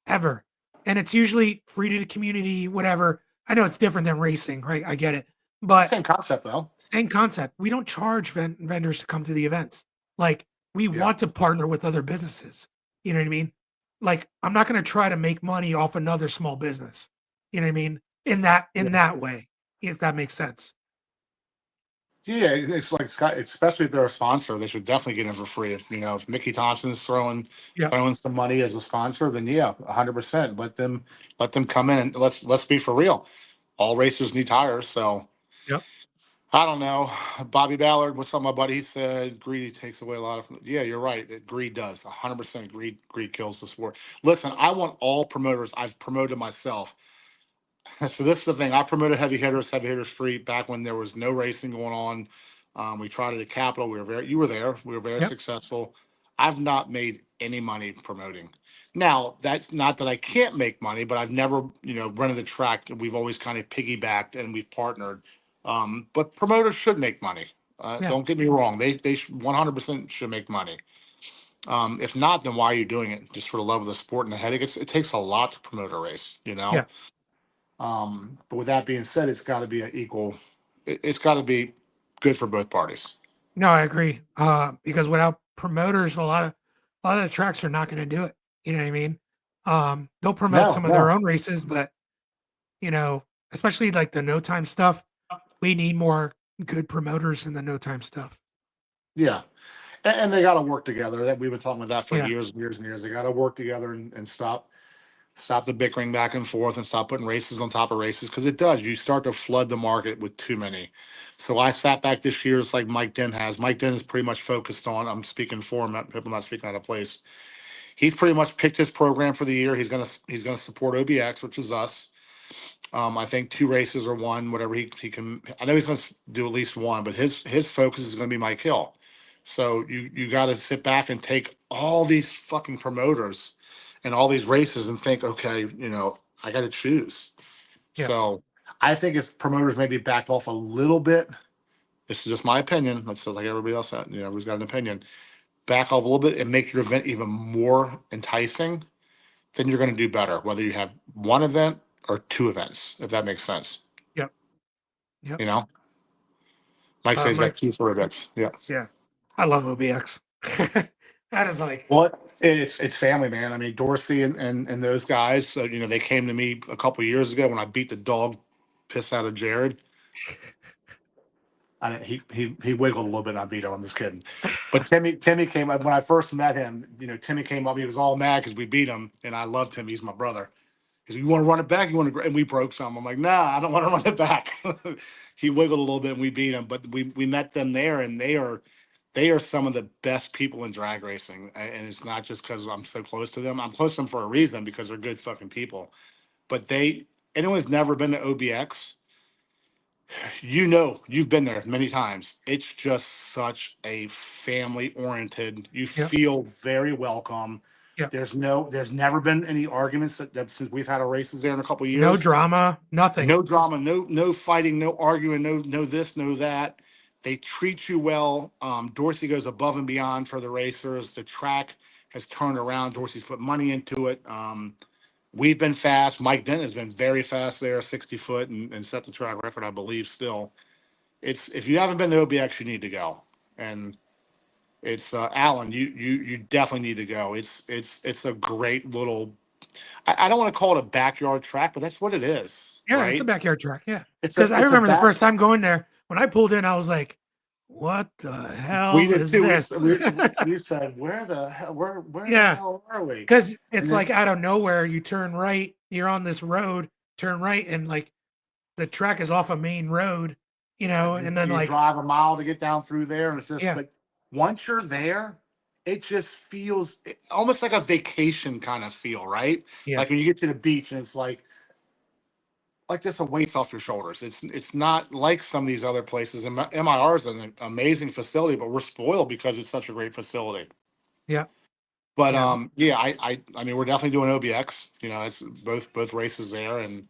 A: ever, and it's usually free to the community. Whatever. I know it's different than racing, right? I get it, but
B: Same concept though.
A: same concept. We don't charge vendors to come to the events. Like, we
B: Yeah.
A: want to partner with other businesses. You know what I mean? Like, I'm not going to try to make money off another small business. You know what I mean? In
B: Yeah.
A: that way, if that makes sense.
B: Yeah, it's like Scott, especially if they're a sponsor, they should definitely get in for free. If Mickey Thompson's
A: Yeah.
B: throwing some money as a sponsor, then yeah, 100%. Let them come in and let's be for real. All racers need tires, so
A: Yep.
B: I don't know. Bobby Ballard was something my buddy. He said greed takes away a lot of. Yeah, you're right. Greed does 100%. Greed kills the sport. Listen, I want all promoters. I've promoted myself. So this is the thing. I promoted Heavy Hitter Street back when there was no racing going on. We tried it at Capitol. You were there. We were very
A: Yep.
B: successful. I've not made any money promoting. Now, that's not that I can't make money, but I've never, rented the track. We've always kind of piggybacked and we've partnered. But promoters should make money.
A: Yeah.
B: Don't get me wrong. They 100% should make money. If not, then why are you doing it? Just for the love of the sport and the headache. It takes a lot to promote a race,
A: Yeah.
B: But with that being said, it's got to be an equal. It's got to be good for both parties.
A: No, I agree. Because without promoters, a lot of the tracks are not going to do it. You know what I mean? They'll promote
B: No,
A: some of
B: no.
A: their own races, but especially like the no time stuff, we need more good promoters in the no time stuff.
B: Yeah, and they got to work together. That we've been talking about that for
A: Yeah.
B: years and years and years. They got to work together and stop the bickering back and forth and stop putting races on top of races because it does. You start to flood the market with too many. So I sat back this year. It's like Mike Den has. Mike Den is pretty much focused on. I'm speaking for him. I'm not speaking out of place. He's pretty much picked his program for the year. He's gonna support OBX, which is us. I think 2 races or 1, whatever he can. I know he's going to do at least 1, but his focus is going to be Mike Hill. So you got to sit back and take all these fucking promoters and all these races and think, okay, I got to choose.
A: Yeah.
B: So I think if promoters maybe backed off a little bit, this is just my opinion. That sounds like everybody else. Everybody's got an opinion. Back off a little bit and make your event even more enticing. Then you're going to do better, whether you have 1 event or 2 events, if that makes sense.
A: Yep. Yep.
B: Mike says he's got
A: Mike-
B: 2 for events. Yeah.
A: Yeah. I love OBX. That is like,
B: What? It's family, man. I mean, Dorsey and those guys. So they came to me a couple of years ago when I beat the dog piss out of Jared. He wiggled a little bit. And I beat him. I'm just kidding. But Timmy came up when I first met him. Timmy came up. He was all mad because we beat him, and I loved him. He's my brother. He said, "You want to run it back? You want to?" And we broke some. I'm like, "Nah, I don't want to run it back." He wiggled a little bit, and we beat him. But we met them there, and they are some of the best people in drag racing. And it's not just because I'm so close to them. I'm close to them for a reason because they're good fucking people. But anyone who's never been to OBX, you've been there many times. It's just such a family oriented. You
A: Yep.
B: feel very welcome.
A: Yep.
B: There's never been any arguments that since we've had our races there in a couple of years.
A: no drama, nothing.
B: No drama, no fighting, no arguing, no this, no that. They treat you well. Dorsey goes above and beyond for the racers. The track has turned around. Dorsey's put money into it. We've been fast. Mike Dent has been very fast there, 60 foot, and set the track record, I believe. Still, if you haven't been to OBX, you need to go. And it's Alan. You definitely need to go. It's a great little I don't want to call it a backyard track, but that's what it is,
A: Yeah, it's a
B: right?
A: backyard track. Yeah,
B: It's
A: because
B: a
A: I
B: it's a
A: remember the
B: back.
A: first time going there. When I pulled in, I was like, "What the
B: We
A: hell
B: did
A: is
B: too.
A: this?"
B: We said, where the hell, where the
A: Yeah,
B: hell are we?
A: because
B: And
A: it's
B: then
A: like out of nowhere. You turn right. You're on this road. Turn right, and like the track is off a main road. And then
B: you
A: like
B: drive a mile to get down through there, and it's just
A: yeah,
B: like once you're there, it just feels almost like a vacation kind of feel, right?
A: yeah,
B: Like when you get to the beach and it's like just a weight off your shoulders. It's not like some of these other places. And MIR is an amazing facility, but we're spoiled because it's such a great facility.
A: yeah,
B: But
A: yeah.
B: yeah, I mean we're definitely doing OBX. It's both races there, and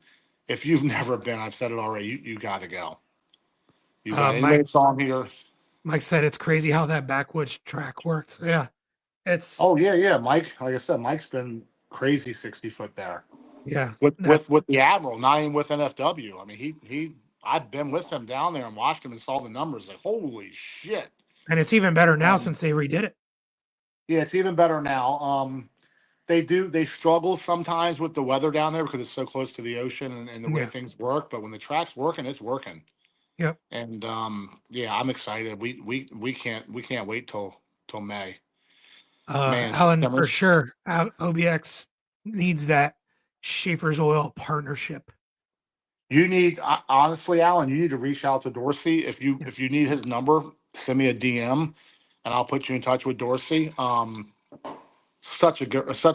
B: if you've never been, I've said it already. You got to go. You got anybody
A: Mike
B: that's on here.
A: Mike said it's crazy how that backwoods track works. Yeah, it's
B: Oh yeah, yeah. Mike, like I said, Mike's been crazy 60 foot there
A: yeah
B: with
A: that,
B: with with the Admiral, not even with NFW. I mean, he I've been with him down there and watched him and saw the numbers. Like, holy shit.
A: and it's even better now
B: Um,
A: since they redid it.
B: yeah, it's even better now. They struggle sometimes with the weather down there because it's so close to the ocean and the way
A: Yeah,
B: things work. But when the track's working, it's working.
A: yep.
B: And yeah, I'm excited. We can't wait till May. Man,
A: Alan, for
B: September.
A: sure, OBX needs that Schaefer's Oil partnership.
B: You need honestly, Alan. You need to reach out to Dorsey if you
A: Yeah.
B: if you need his number. Send me a DM, and I'll put you in touch with Dorsey. Such a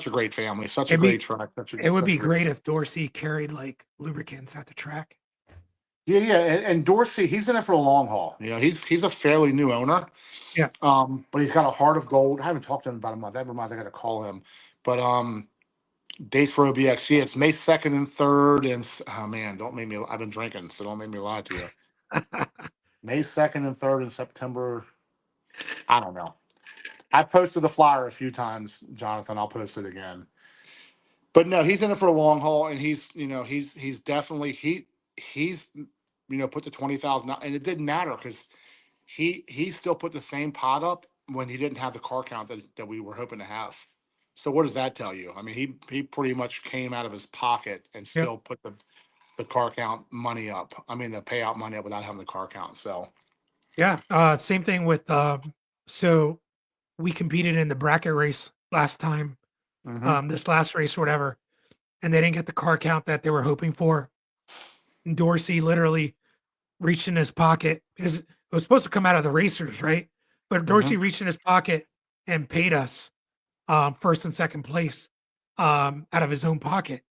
B: great family, such a
A: It'd
B: great
A: be
B: track,
A: it would
B: such
A: be
B: a great.
A: great if Dorsey carried like lubricants at the track.
B: Yeah, yeah, and Dorsey, he's in it for the long haul. He's a fairly new owner,
A: Yeah.
B: but he's got a heart of gold. I haven't talked to him in about a month. That reminds me, I got to call him. But dates for OBX, yeah, it's May 2nd and 3rd, and oh man, don't make me. I've been drinking, so don't make me lie to you. May 2nd and 3rd in September. I don't know. I posted the flyer a few times, Jonathan. I'll post it again. But no, he's in it for a long haul, and he's definitely he's put the 20,000, and it didn't matter because he still put the same pot up when he didn't have the car count that we were hoping to have. So what does that tell you? I mean, he pretty much came out of his pocket and
A: Yep.
B: still put the car count money up. I mean, the payout money up without having the car count. So
A: Yeah. Same thing with so we competed in the bracket race last time,
B: mhm.
A: this last race or whatever, and they didn't get the car count that they were hoping for. And Dorsey literally reached in his pocket because it was supposed to come out of the racers, right? But Dorsey
B: Mhm.
A: reached in his pocket and paid us first and second place out of his own pocket,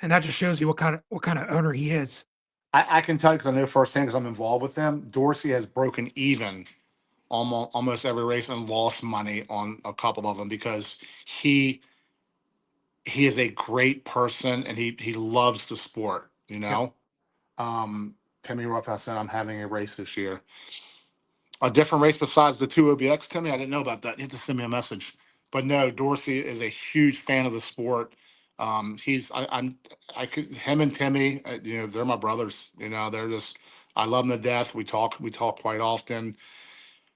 A: and that just shows you what kind of owner he is.
B: I can tell you because I know firsthand because I'm involved with them. Dorsey has broken even almost every race and lost money on a couple of them because he is a great person and he loves the sport.
A: Yep.
B: Um, Timmy Roughhouse said I'm having a race this year. A different race besides the two OBX, Timmy. I didn't know about that. You have to send me a message. But no, Dorsey is a huge fan of the sport. He's I could him and Timmy. They're my brothers. They're just I love them to death. We talk quite often.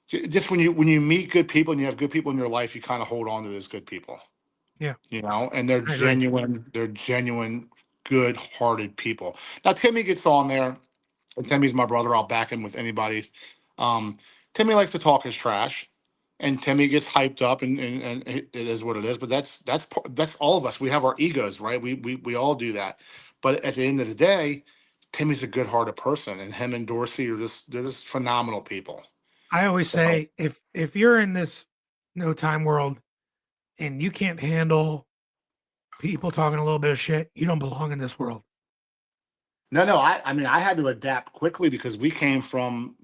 B: Just when you meet good people and you have good people in your life, you kind of hold on to those good people.
A: Yeah,
B: And they're
A: I agree.
B: genuine. They're genuine, good-hearted people. Now Timmy gets on there, and Timmy's my brother. I'll back him with anybody. Um, Timmy likes to talk his trash, and Timmy gets hyped up, and it is what it is. But that's all of us. We have our egos, right? We all do that. But at the end of the day, Timmy's a good-hearted person, and him and Dorsey they're just phenomenal people.
A: I always
B: So
A: say if you're in this no time world and you can't handle people talking a little bit of shit, you don't belong in this world.
B: no, I mean I had to adapt quickly because we came from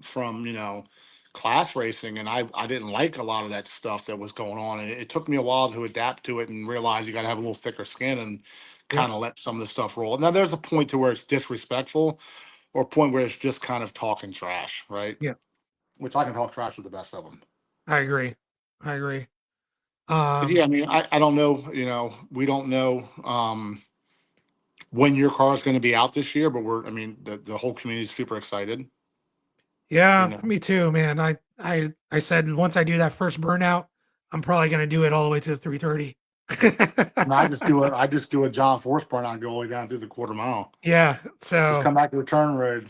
B: class racing, and I didn't like a lot of that stuff that was going on, and it took me a while to adapt to it and realize you got to have a little thicker skin and
A: Yep.
B: kind of let some of the stuff roll. Now there's a point to where it's disrespectful, or a point where it's just kind of talking trash, right?
A: Yep.
B: Which I can talk trash with the best of them.
A: I agree. I agree.
B: But yeah,
A: Um,
B: I mean, I don't know, we don't know when your car is going to be out this year, but I mean, the whole community is super excited. You
A: yeah,
B: know,
A: me too, man. I said once I do that first burnout, I'm probably gonna do it all the way to the 330.
B: And I just do a John Force burn on go all the way down through the quarter mile.
A: Yeah.
B: Just
A: So
B: come back to return road.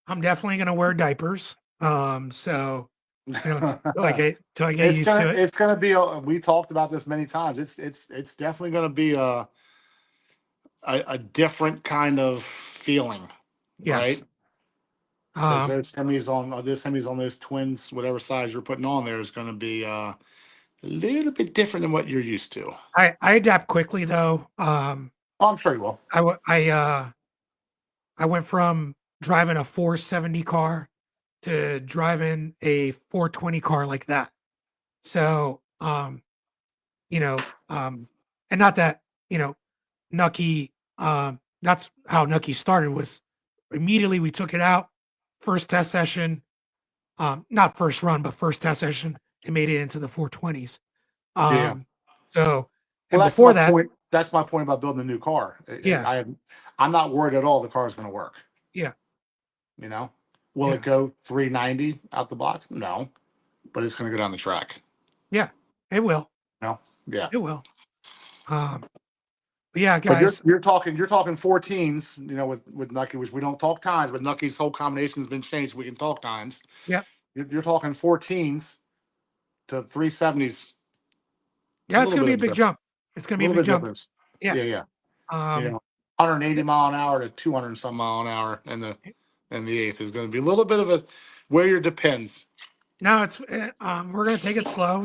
A: I'm definitely gonna wear diapers. So till I get
B: It's
A: used to it.
B: gonna be we talked about this many times. It's definitely gonna be a different kind of feeling, right?
A: Yes.
B: Because
A: Um,
B: those semis on those twins, whatever size you're putting on there is gonna be a little bit different than what you're used to.
A: I adapt quickly though.
B: Oh, I'm sure you will.
A: I went from driving a 470 car to driving a 420 car like that. So, you know, and not that, Nucky, that's how Nucky started was immediately we took it out, first test session, not first run, but first test session, and made it into the 420s.
B: Yeah.
A: So,
B: Well,
A: and
B: that's my
A: before that,
B: point. That's my point about building a new car.
A: yeah,
B: I'm not worried at all the car is going to work.
A: yeah,
B: You know, will it
A: yeah,
B: go 390 out the box? No, but it's going to go down the track.
A: yeah, it will,
B: No, yeah.
A: it will. Um, but yeah,
B: But
A: guys,
B: you're talking 14s. You know, with Nucky, which we don't talk times, but Nucky's whole combination has been changed. We can talk times.
A: yeah,
B: You're talking 14s to 370s. A
A: yeah, it's
B: little
A: gonna
B: bit
A: be a
B: of
A: big
B: difference.
A: jump. It's gonna
B: A
A: be a
B: little
A: big
B: bit of
A: jump.
B: difference.
A: Yeah.
B: Yeah, yeah. You
A: Um,
B: know, 180 mile an hour to 200 and some mile an hour, and the eighth is going to be a little bit of a where your depends.
A: no, we're gonna take it slow.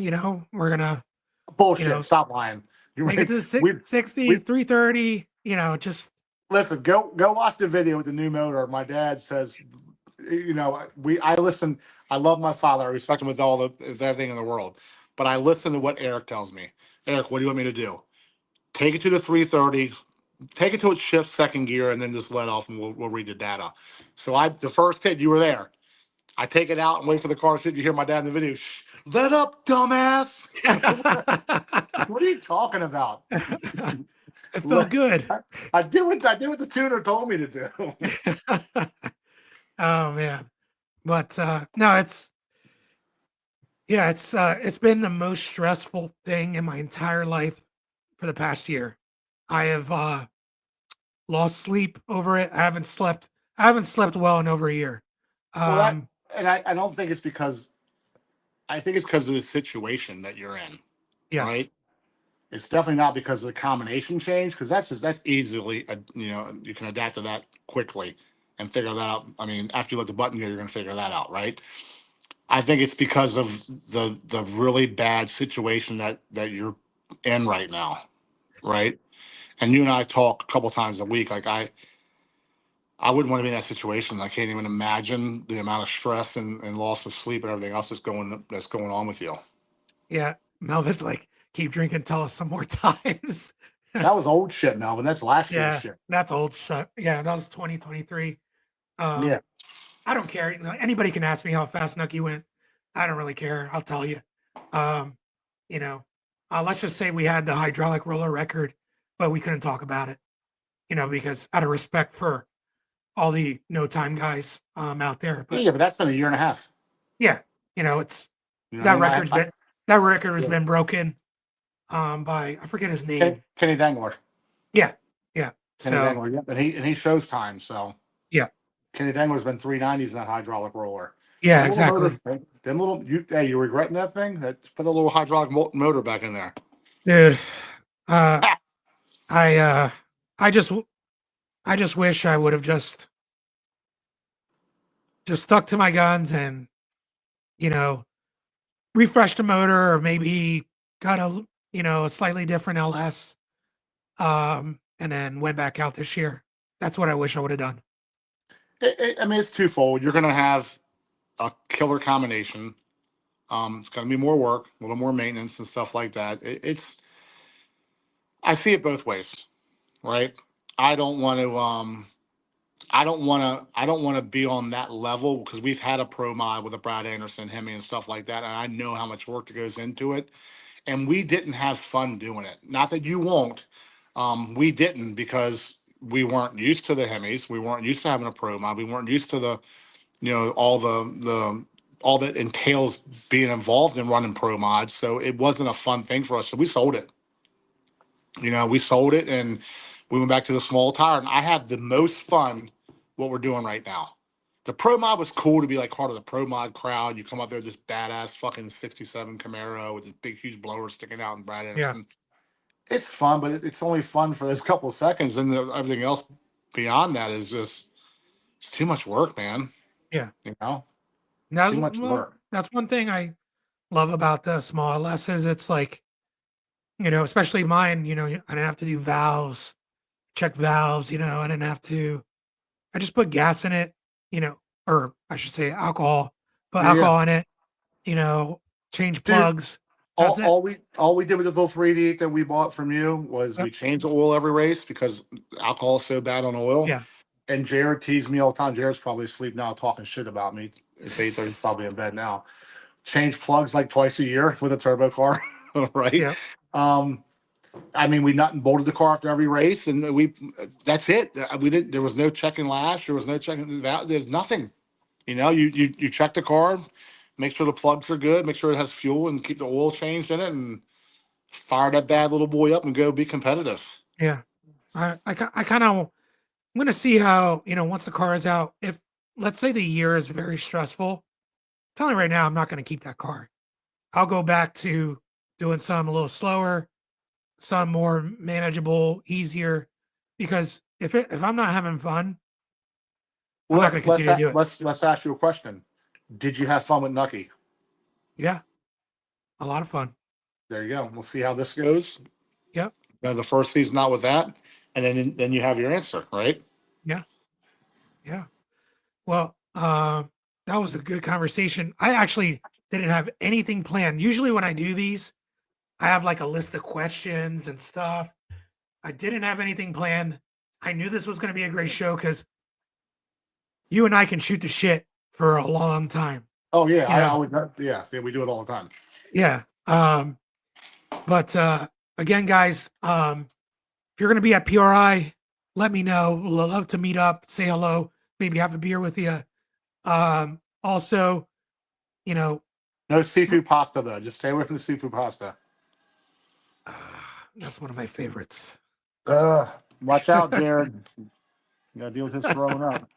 A: We're gonna, you
B: Bullshit.
A: know,
B: Stop lying. You
A: take it
B: right.
A: to
B: We
A: 60,
B: we
A: 330. Just
B: listen. Go watch the video with the new motor. My dad says, I listen. I love my father. I respect him with with everything in the world. But I listen to what Eric tells me. Eric, what do you want me to do? Take it to the 330. Take it to its shift second gear, and then just let off, and we'll read the data. So the first hit, you were there. I take it out and wait for the car to shoot. You hear my dad in the video. Shh, let up, dumbass. What are you talking about?
A: it felt good.
B: I did what the tuner told me to do.
A: Oh man, but no, it's been the most stressful thing in my entire life for the past year. I have lost sleep over it. I haven't slept well in over a year.
B: Well,
A: Um,
B: I don't think it's because I think it's because of the situation that you're in,
A: yes,
B: right? It's definitely not because of the combination change, because that's easily you can adapt to that quickly and figure that out. I mean, after you let the button go, you're going to figure that out, right? I think it's because of the really bad situation that you're in right now, right? And you and I talk a couple times a week. Like I wouldn't want to be in that situation. I can't even imagine the amount of stress and loss of sleep and everything else that's going on with you.
A: yeah. Melvin's like, keep drinking. Tell us some more times.
B: That was old shit, Melvin. That's last year's
A: Yeah,
B: shit.
A: that's old shit. Yeah, that was 2023.
B: Yeah.
A: I don't care. Anybody can ask me how fast Nucky went. I don't really care. I'll tell you. Um, you know, let's just say we had the hydraulic roller record, but we couldn't talk about it. Because out of respect for all the no time guys out there. But
B: Yeah, but that's been a year and a half.
A: yeah, it's
B: You know
A: that
B: what I mean?
A: that record has
B: Yeah.
A: been broken by I forget his name.
B: Kenny Dangler.
A: Yeah,
B: Kenny
A: so
B: Dangler. Yep. And he shows time. So
A: yeah,
B: Kenny Dangler's been 390s in that hydraulic roller.
A: yeah,
B: Them little
A: exactly,
B: motors, them little you regretting that thing? Put a little hydraulic motor back in there.
A: dude. Uh, I I just I just wish I would have just stuck to my guns and you know refreshed the motor or maybe got a slightly different LS and then went back out this year. That's what I wish I would have done.
B: I mean, it's twofold. You're going to have a killer combination. It's going to be more work, a little more maintenance and stuff like that. I see it both ways, right? I don't want to. I don't want to be on that level because we've had a pro mod with a Brad Anderson, Hemi, and stuff like that, and I know how much work that goes into it. And we didn't have fun doing it. Not that you won't. We didn't because we weren't used to the Hemis. We weren't used to having a pro mod. We weren't used to all the all that entails being involved in running pro mods. So it wasn't a fun thing for us. So we sold it. We sold it and we went back to the small tire. And I have the most fun what we're doing right now. The pro mod was cool to be like part of the pro mod crowd. You come up there with this badass fucking 67 Camaro with this big huge blower sticking out in Brad
A: Yeah.
B: Anderson. It's fun, but it's only fun for those couple of seconds. And everything else beyond that is just, it's too much work, man.
A: Yeah.
B: Too much work.
A: That's one thing I love about the small LS is it's like, especially mine, I didn't have to do valves, check valves, I didn't have to, I just put gas in it, or I should say alcohol, put alcohol in it, change plugs. That's it.
B: All we did with the little 388 that we bought from you was we changed the oil every race because alcohol is so bad on oil.
A: Yeah.
B: And Jared teased me all the time. Jared's probably asleep now talking shit about me. It's 8:30, he's probably in bed now. Change plugs like twice a year with a turbo car, right?
A: Yeah.
B: We nut and bolted the car after every race, and that's it. There was no checking lash, there was no checking that, there's nothing. You check the car, make sure the plugs are good, make sure it has fuel, and keep the oil changed in it, and fire that bad little boy up and go be competitive.
A: Yeah. I kind of, I'm going to see how, once the car is out, if let's say the year is very stressful, I'm telling you right now, I'm not going to keep that car. I'll go back to doing some a little slower, some more manageable, easier, because if I'm not having fun, I'm not going to continue to do it.
B: Let's ask you a question. Did you have fun with Nucky?
A: Yeah. A lot of fun.
B: There you go. We'll see how this goes.
A: Yep.
B: The first season out with that, and then you have your answer, right?
A: Yeah. Yeah. Well, that was a good conversation. I actually didn't have anything planned. Usually when I do these, I have like a list of questions and stuff. I didn't have anything planned. I knew this was going to be a great show because you and I can shoot the shit for a long time.
B: Oh yeah, I would. Yeah, we do it all the time.
A: Yeah. But again, guys, if you're going to be at PRI, let me know. We'll love to meet up, say hello, maybe have a beer with you. Also,
B: no seafood pasta though. Just stay away from the seafood pasta.
A: That's one of my favorites.
B: Watch out, Jared. You gotta deal with his throwing up.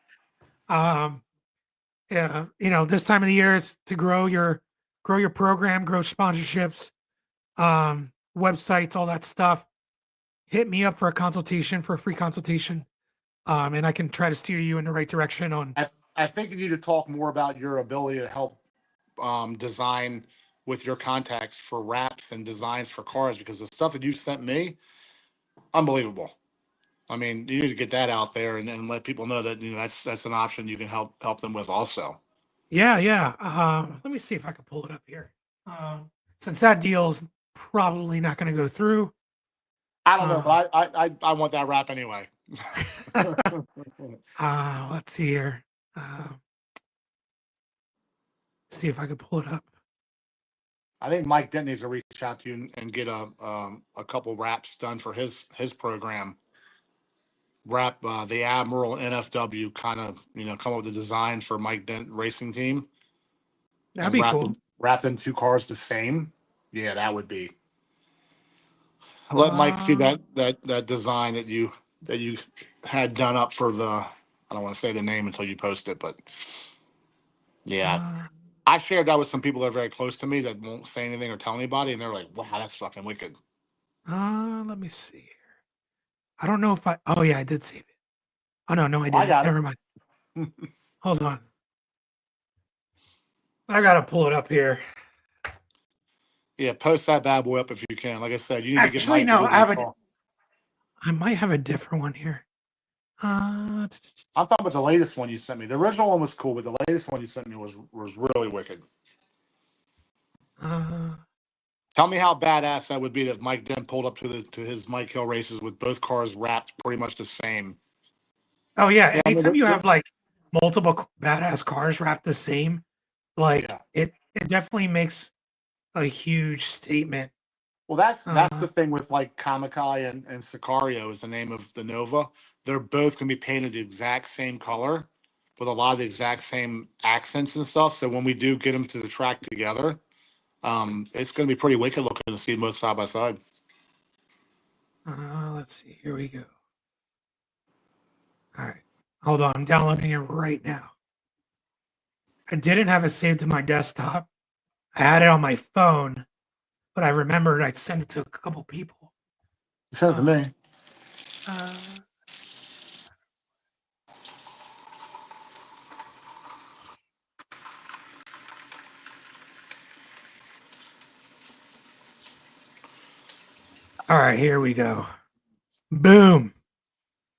A: Yeah, this time of the year it's to grow your program, grow sponsorships, websites, all that stuff. Hit me up for a free consultation. And I can try to steer you in the right direction on.
B: I think you need to talk more about your ability to help design with your contacts for wraps and designs for cars, because the stuff that you sent me, unbelievable. You need to get that out there and let people know that that's an option you can help them with also.
A: Yeah. Let me see if I can pull it up here. Since that deal's probably not going to go through.
B: I don't know, but I want that wrap anyway.
A: Let's see here. See if I can pull it up.
B: I think Mike Dent needs to reach out to you and get a couple wraps done for his program. Wrap the Admiral and NFW kind of come up with a design for Mike Dent racing team.
A: That'd be cool.
B: Wrap them two cars the same. Yeah, that would be. Let Mike see that design that you had done up for the. I don't want to say the name until you post it, but yeah, I shared that with some people that are very close to me that won't say anything or tell anybody, and they're like, "Wow, that's fucking wicked."
A: Let me see here. I don't know if I. Oh yeah, I did save it. Oh no, I didn't. Never mind. Hold on. I gotta pull it up here.
B: Yeah, post that bad boy up if you can. Like I said, you need to get.
A: Actually, no, I might have a different one here.
B: I'm talking about the latest one you sent me. The original one was cool, but the latest one you sent me was really wicked. Tell me how badass that would be if Mike Dent pulled up to his Mike Hill races with both cars wrapped pretty much the same.
A: Oh yeah, anytime you have like multiple badass cars wrapped the same, it definitely makes a huge statement.
B: Well, that's the thing with like Kamikai and Sicario is the name of the Nova. They're both going to be painted the exact same color, with a lot of the exact same accents and stuff. So when we do get them to the track together, it's going to be pretty wicked looking to see them both side by side.
A: Let's see. Here we go. All right. Hold on. I'm downloading it right now. I didn't have it saved to my desktop. I had it on my phone, but I remembered I'd sent it to a couple people.
B: Send it to me.
A: Uh, all right, here we go. Boom.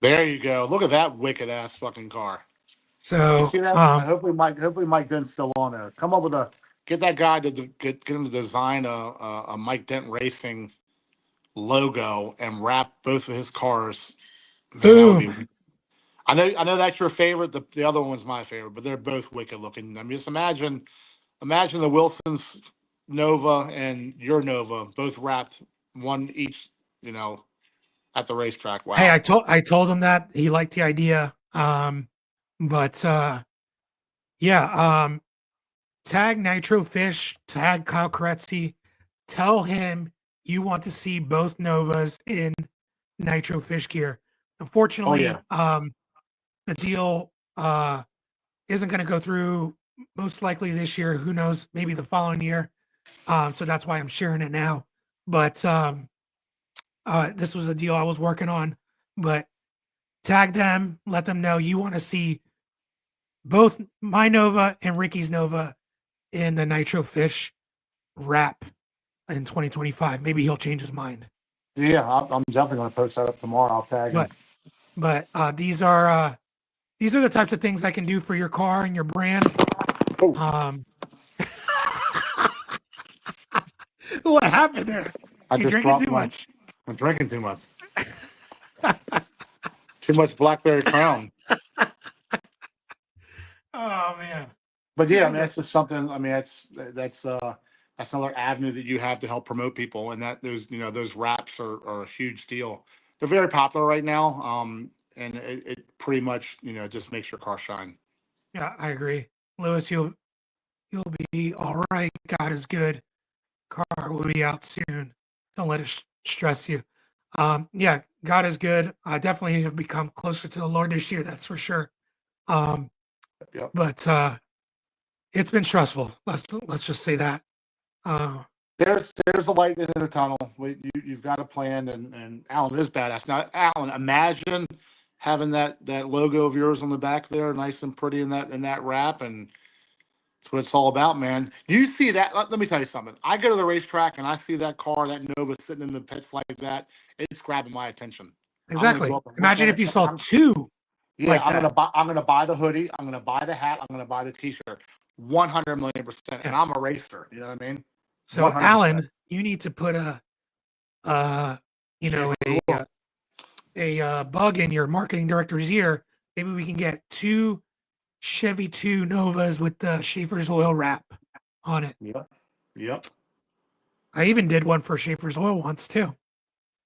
B: There you go. Look at that wicked ass fucking car. You
A: So,
B: see that? Hopefully Mike Dent's still on there. Come up with a get that guy to get him to design a Mike Dent Racing logo and wrap both of his cars. Man, that would
A: boom.
B: be. I know that's your favorite. The other one's my favorite, but they're both wicked looking. I mean, just imagine the Wilsons Nova and your Nova both wrapped one each. You know, at the racetrack.
A: Hey,
B: Wow.
A: I told him that he liked the idea. But yeah, tag Nitro Fish, tag Kyle Koretzy, tell him you want to see both Novas in Nitro Fish gear.
B: Oh
A: Unfortunately,
B: yeah.
A: the deal isn't going to go through most likely this year. Who knows? Maybe the following year. So that's why I'm sharing it now. But this was a deal I was working on. But tag them, let them know you want to see both my Nova and Ricky's Nova in the Nitro Fish wrap in 2025. Maybe he'll change his mind.
B: Yeah, I'm definitely going to post that up tomorrow. I'll tag him.
A: But these are the types of things I can do for your car and your brand.
B: Oh.
A: What happened there? You drinking too much?
B: I'm drinking too much. Too much Blackberry Crown.
A: Oh man.
B: But yeah, I mean that's just something. I mean that's another avenue that you have to help promote people, and that those wraps are a huge deal. They're very popular right now, and it pretty much just makes your car shine.
A: Yeah, I agree. Lewis, you'll be all right. God is good. Car will be out soon. Don't let it stress you. Yeah, God is good. I definitely have become closer to the Lord this year. That's for sure.
B: Yep.
A: But it's been stressful. Let's just say that.
B: There's a light in the tunnel. You've got a plan, and Alan is badass. Now, Alan, imagine having that logo of yours on the back there, nice and pretty in that wrap, and that's what it's all about, man. You see that? Let me tell you something. I go to the racetrack and I see that car, that Nova, sitting in the pits like that. It's grabbing my attention. I'm gonna
A: Exactly.
B: go up and look
A: Imagine
B: at
A: if you
B: it.
A: saw two
B: Yeah,
A: like
B: I'm
A: that.
B: gonna buy the hoodie. I'm gonna buy the hat. I'm gonna buy the T-shirt. 100,000,000%. And
A: Yeah.
B: I'm a racer. You know what I mean?
A: So
B: 100%.
A: Alan, you need to put a bug in your marketing director's ear. Maybe we can get two Chevy 2 Novas with the Schaefer's oil wrap on it.
B: Yep.
A: I even did one for Schaefer's oil once too.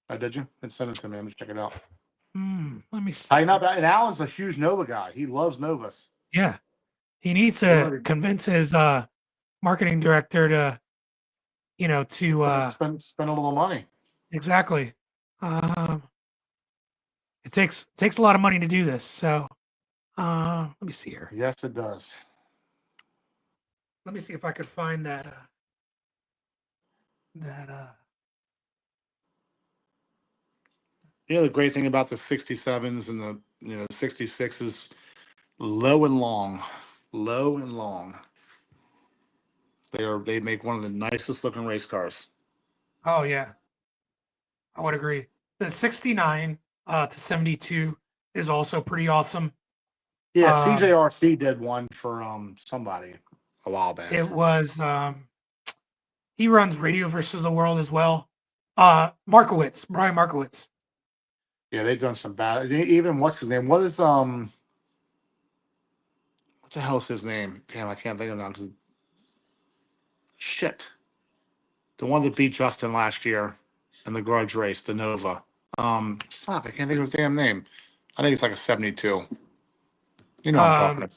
B: Oh, did you? Then send it to me. Let me check it out.
A: Let me see.
B: And Alan's a huge Nova guy. He loves Novas.
A: Yeah. He needs to convince his marketing director to
B: spend a little money.
A: Exactly. It takes a lot of money to do this. So let me see here.
B: Yes, it does.
A: Let me see if I could find that
B: the great thing about the 67s and the 66s, low and long. They make one of the nicest looking race cars.
A: Oh yeah. I would agree. The 69 to 72 is also pretty awesome.
B: Yeah, CJRC did one for somebody a while back.
A: It was he runs Radio versus the World as well. Markowitz, Brian Markowitz.
B: Yeah, they've done some bad. Even what's his name? What the hell's his name? Damn, I can't think of it now. Shit. The one that beat Justin last year in the garage race, the Nova. Fuck, I can't think of his damn name. I think it's like a 72. You know I'm talking.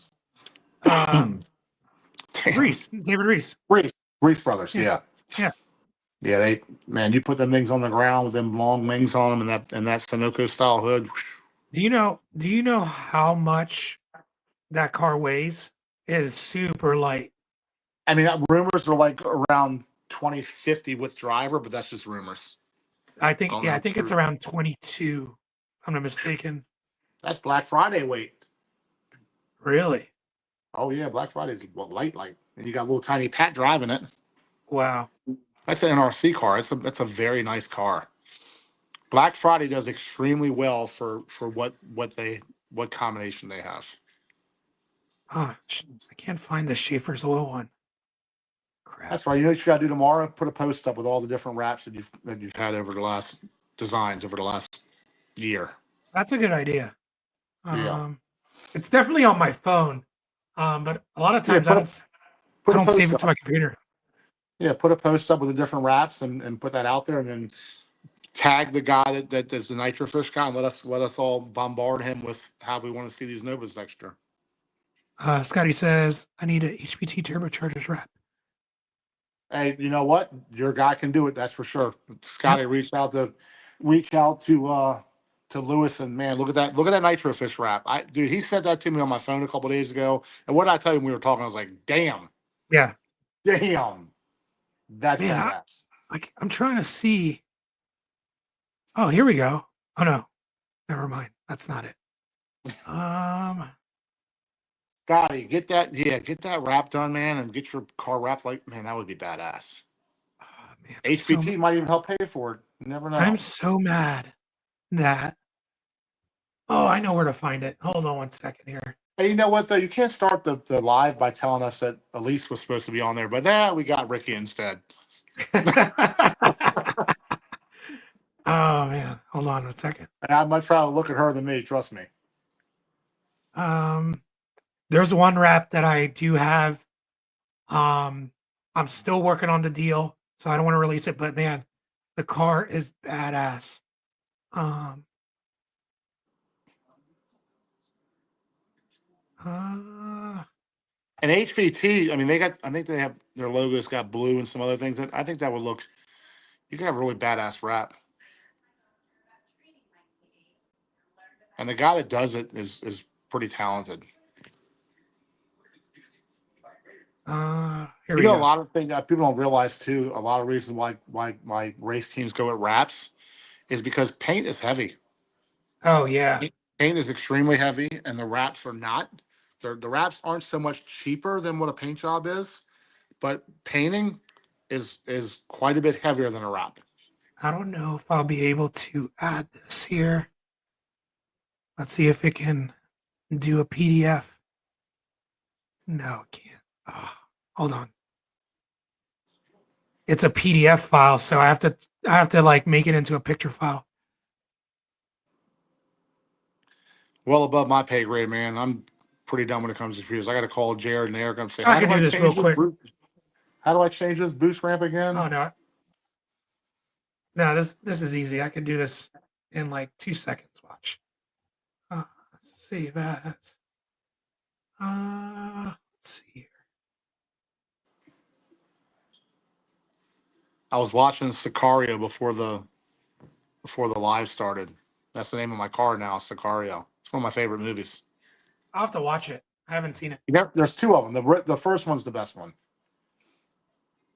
A: Um, um,
B: Damn.
A: David Reese.
B: Reese Brothers.
A: Yeah,
B: Yeah.
A: yeah.
B: Yeah. Man, you put them things on the ground with them long wings on them and that Sunoco style hood.
A: Do you know how much that car weighs? It is super light.
B: I mean, rumors are like around 2050 with driver, but that's just rumors. I don't
A: I
B: know.
A: think it's
B: True.
A: around 22. If I'm not mistaken.
B: That's Black Friday weight.
A: Really?
B: Oh yeah, Black Friday is light, and you got a little tiny Pat driving it.
A: Wow.
B: That's an NRC car. That's a very nice car. Black Friday does extremely well for what combination they have.
A: I can't find the Schaefer's oil one. Crap.
B: That's right. You know what you got to do tomorrow? Put a post up with all the different wraps that you've had over the last designs over the last year.
A: That's a good idea.
B: Yeah.
A: Um, it's definitely on my phone. But a lot of
B: Yeah.
A: times I
B: Put a
A: don't save
B: post
A: it to
B: up.
A: my computer.
B: Yeah. Put a post up with the different wraps and put that out there, and then tag the guy that does the nitro fish guy, and let us all bombard him with how we want to see these Novas next year.
A: Scotty says I need a HPT turbochargers wrap.
B: Hey, you know what? Your guy can do it. That's for sure.
A: Yep.
B: Scotty reach out to Lewis, and man, look at that! Look at that nitro fish wrap. Dude, he said that to me on my phone a couple days ago. And what did I tell you when we were talking? I was like, damn,
A: Yeah.
B: damn, that's
A: Man,
B: badass.
A: I'm trying to see. Oh, here we go. Oh no, never mind. That's not it. Um,
B: Scotty, get that wrap done, man, and get your car wrapped like man. That would be badass.
A: oh, man,
B: HBT might even help pay for it. You never
A: I'm
B: know.
A: so mad that. Oh, I know where to find it. Hold on one second here.
B: Hey, you know what though? You can't start the live by telling us that Elise was supposed to be on there, but we got Ricky instead.
A: Oh man, hold on a second.
B: And I'd much rather look at her than me. Trust me.
A: Um, there's one wrap that I do have. I'm still working on the deal, so I don't want to release it. But man, the car is badass. Um, uh,
B: And HVT, I mean, I think they have their logos got blue and some other things. I think that would look. You could have a really badass wrap. And the guy that does it is pretty talented.
A: here
B: You
A: we
B: know, a
A: go.
B: lot of things that people don't realize too. A lot of reasons why race teams go at wraps is because paint is heavy.
A: Oh yeah,
B: Paint is extremely heavy, and the wraps are not. The wraps aren't so much cheaper than what a paint job is, but painting is quite a bit heavier than a wrap.
A: I don't know if I'll be able to add this here. Let's see if it can do a PDF. No, it can't. Oh, hold on. It's a PDF file, so I have to like make it into a picture file.
B: Well above my pay grade, man. I'm pretty dumb when it comes to computers. I got to call Jared and Eric and say,
A: I
B: how
A: can
B: do
A: do
B: I
A: this real
B: change this?
A: quick.
B: How do I change this boost ramp again?
A: Oh no, no, this is easy. I can do this in like 2 seconds. Watch. Uh, save as. Let's see here.
B: I was watching Sicario before the live started. That's the name of my car now, Sicario. It's one of my favorite movies.
A: I'll have to watch it. I haven't seen it.
B: There's two of them. The first one's the best one.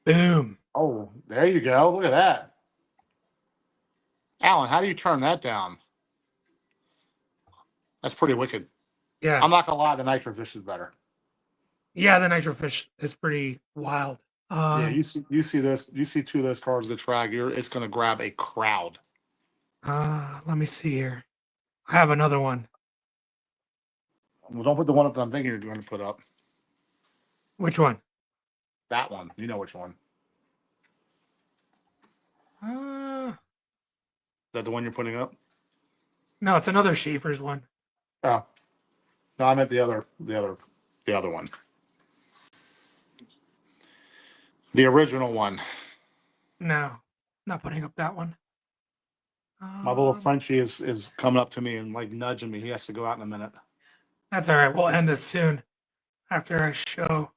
A: Boom.
B: Oh, there you go. Look at that. Alan, how do you turn that down? That's pretty wicked.
A: Yeah.
B: I'm not gonna lie, the Nitro Fish is better.
A: Yeah, the Nitro Fish is pretty wild.
B: Yeah, you see this, you see two of those cars at the track, it's gonna grab a crowd.
A: Let me see here. I have another one.
B: Well, don't put the one up that I'm thinking you're going to put up.
A: Which one?
B: That one. You know which one.
A: Uh,
B: Is that the one you're putting up?
A: no, it's another Schaefer's one.
B: Oh. No, I meant the other one. The original one.
A: No, not putting up that one.
B: My little Frenchie is coming up to me and like nudging me. He has to go out in a minute.
A: That's all right. We'll end this soon after I show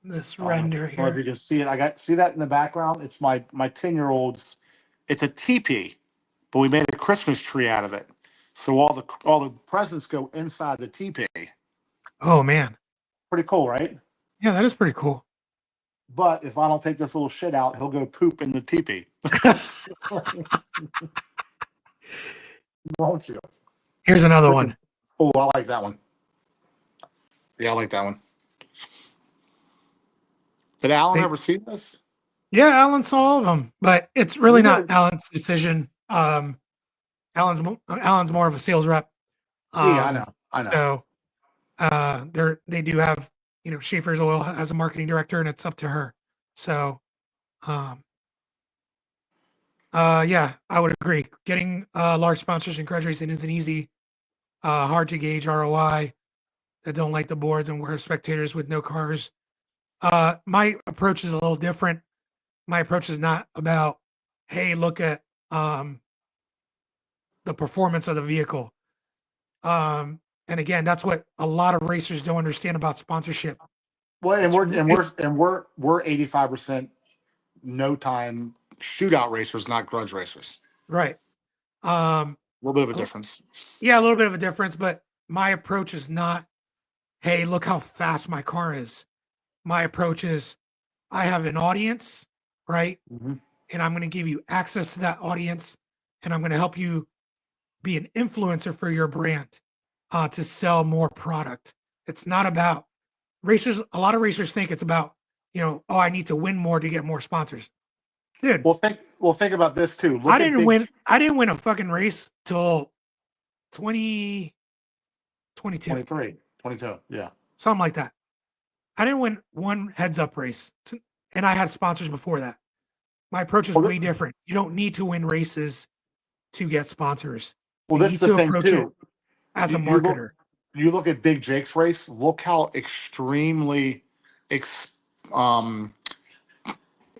A: this
B: I don't know
A: render
B: if you
A: here.
B: can see it. See that in the background? It's my 10-year-old's. It's a teepee, but we made a Christmas tree out of it. So all the presents go inside the teepee.
A: Oh man.
B: Pretty cool, right?
A: Yeah, that is pretty cool.
B: But if I don't take this little shit out, he'll go poop in the teepee. Won't you?
A: Here's another one.
B: Oh, I like that one. Yeah, I like that one. Did Alan
A: They-
B: ever see this?
A: Yeah, Alan saw all of them, but it's really
B: You
A: not
B: know-
A: Alan's decision. Alan's more of a sales rep.
B: Yeah, I know.
A: So they do have, Schaefer's Oil has a marketing director, and it's up to her. So yeah, I would agree. Getting large sponsors in grudge racing isn't easy. Hard to gauge ROI. That don't like the boards and we're spectators with no cars. My approach is a little different. My approach is not about, hey, look at the performance of the vehicle. And again, that's what a lot of racers don't understand about sponsorship.
B: Well, and
A: It's-
B: we're 85% no time shootout racers, not grudge racers.
A: Right.
B: A little bit of a difference.
A: Yeah, a little bit of a difference, but my approach is not, hey, look how fast my car is. My approach is, I have an audience, right?
B: Mhm.
A: And I'm going to give you access to that audience, and I'm going to help you be an influencer for your brand to sell more product. It's not about racers. A lot of racers think it's about, oh, I need to win more to get more sponsors. Dude,
B: Well, think about this too.
A: I didn't win a fucking race till 2022,
B: 23, 22. Yeah.
A: something like that. I didn't win one heads up race, and I had sponsors before that. My approach is way different. You don't need to win races to get sponsors.
B: Well,
A: You
B: this
A: need
B: is the
A: to
B: thing
A: approach it
B: too.
A: as a
B: You look-
A: marketer.
B: You look at Big Jake's race. Look how extremely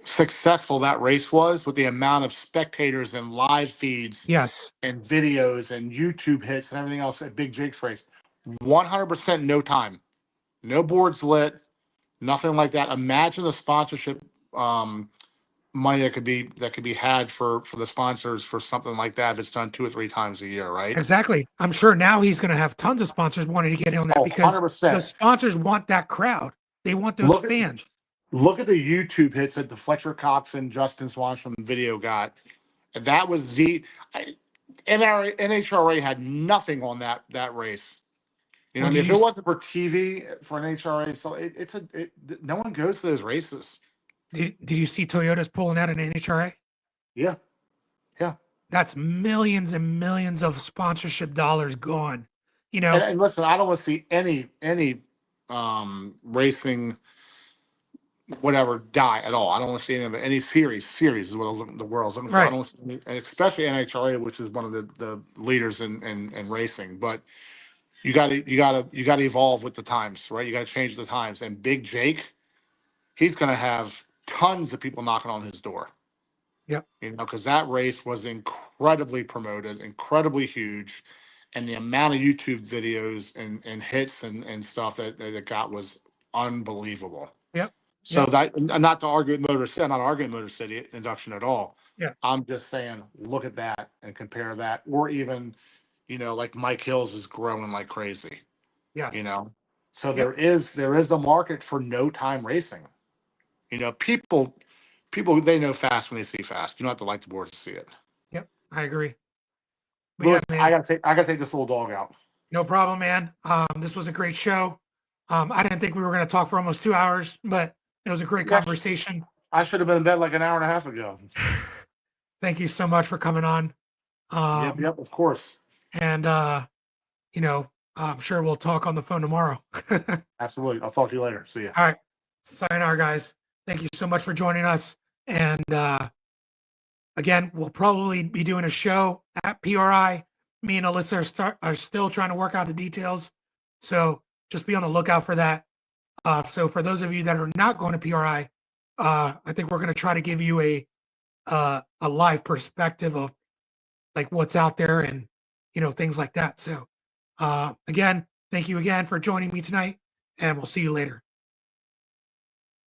B: successful that race was with the amount of spectators and live feeds
A: Yes.
B: and videos and YouTube hits and everything else at Big Jake's race. 100% no time, no boards lit, nothing like that. Imagine the sponsorship money that could be had for the sponsors for something like that if it's done 2 or 3 times a year, right?
A: Exactly. I'm sure now he's going to have tons of sponsors wanting to get in on that
B: Oh,
A: because
B: 100%.
A: the sponsors want that crowd. They want those fans.
B: Look at the YouTube hits that the Fletcher Cox and Justin Swanstrom video got. That was NHRA had nothing on that race. You know,
A: Well,
B: what I mean, if it wasn't for TV for an HRA, so no one goes to those races.
A: Did you see Toyota's pulling out an NHRA?
B: Yeah, yeah.
A: That's millions and millions of sponsorship dollars gone.
B: And listen, I don't want to see any racing whatever die at all. I don't want to see any series is what the world's looking for.
A: Right.
B: I don't want to see any, and especially NHRA, which is one of the leaders in racing. But you got to evolve with the times, right? You got to change the times. And Big Jake, he's going to have tons of people knocking on his door.
A: Yep.
B: Because that race was incredibly promoted, incredibly huge, and the amount of YouTube videos and hits and stuff that it got was unbelievable.
A: Yep.
B: So that, not to argue with Motor City, I'm not arguing Motor City induction at all.
A: Yeah.
B: I'm just saying, look at that and compare that, or even, like Mike Hills is growing like crazy.
A: Yes.
B: So there is a market for no time racing. People they know fast when they see fast. You don't have to like the board to see it.
A: Yep. I agree. But
B: Louis,
A: yeah,
B: I
A: man,
B: gotta take this little dog out.
A: no problem, man. This was a great show. I didn't think we were going to talk for almost 2 hours, but it was a great conversation.
B: I should have been in bed like an hour and a half ago.
A: Thank you so much for coming on.
B: Yep, of course.
A: And I'm sure we'll talk on the phone tomorrow.
B: Absolutely. I'll talk to you later. See ya.
A: All right. Sayonara, guys. Thank you so much for joining us. And again, we'll probably be doing a show at PRI. Me and Alyssa are still trying to work out the details. So just be on the lookout for that. So for those of you that are not going to PRI, I think we're going to try to give you a live perspective of like what's out there and things like that. So Again, thank you again for joining me tonight, and we'll see you later.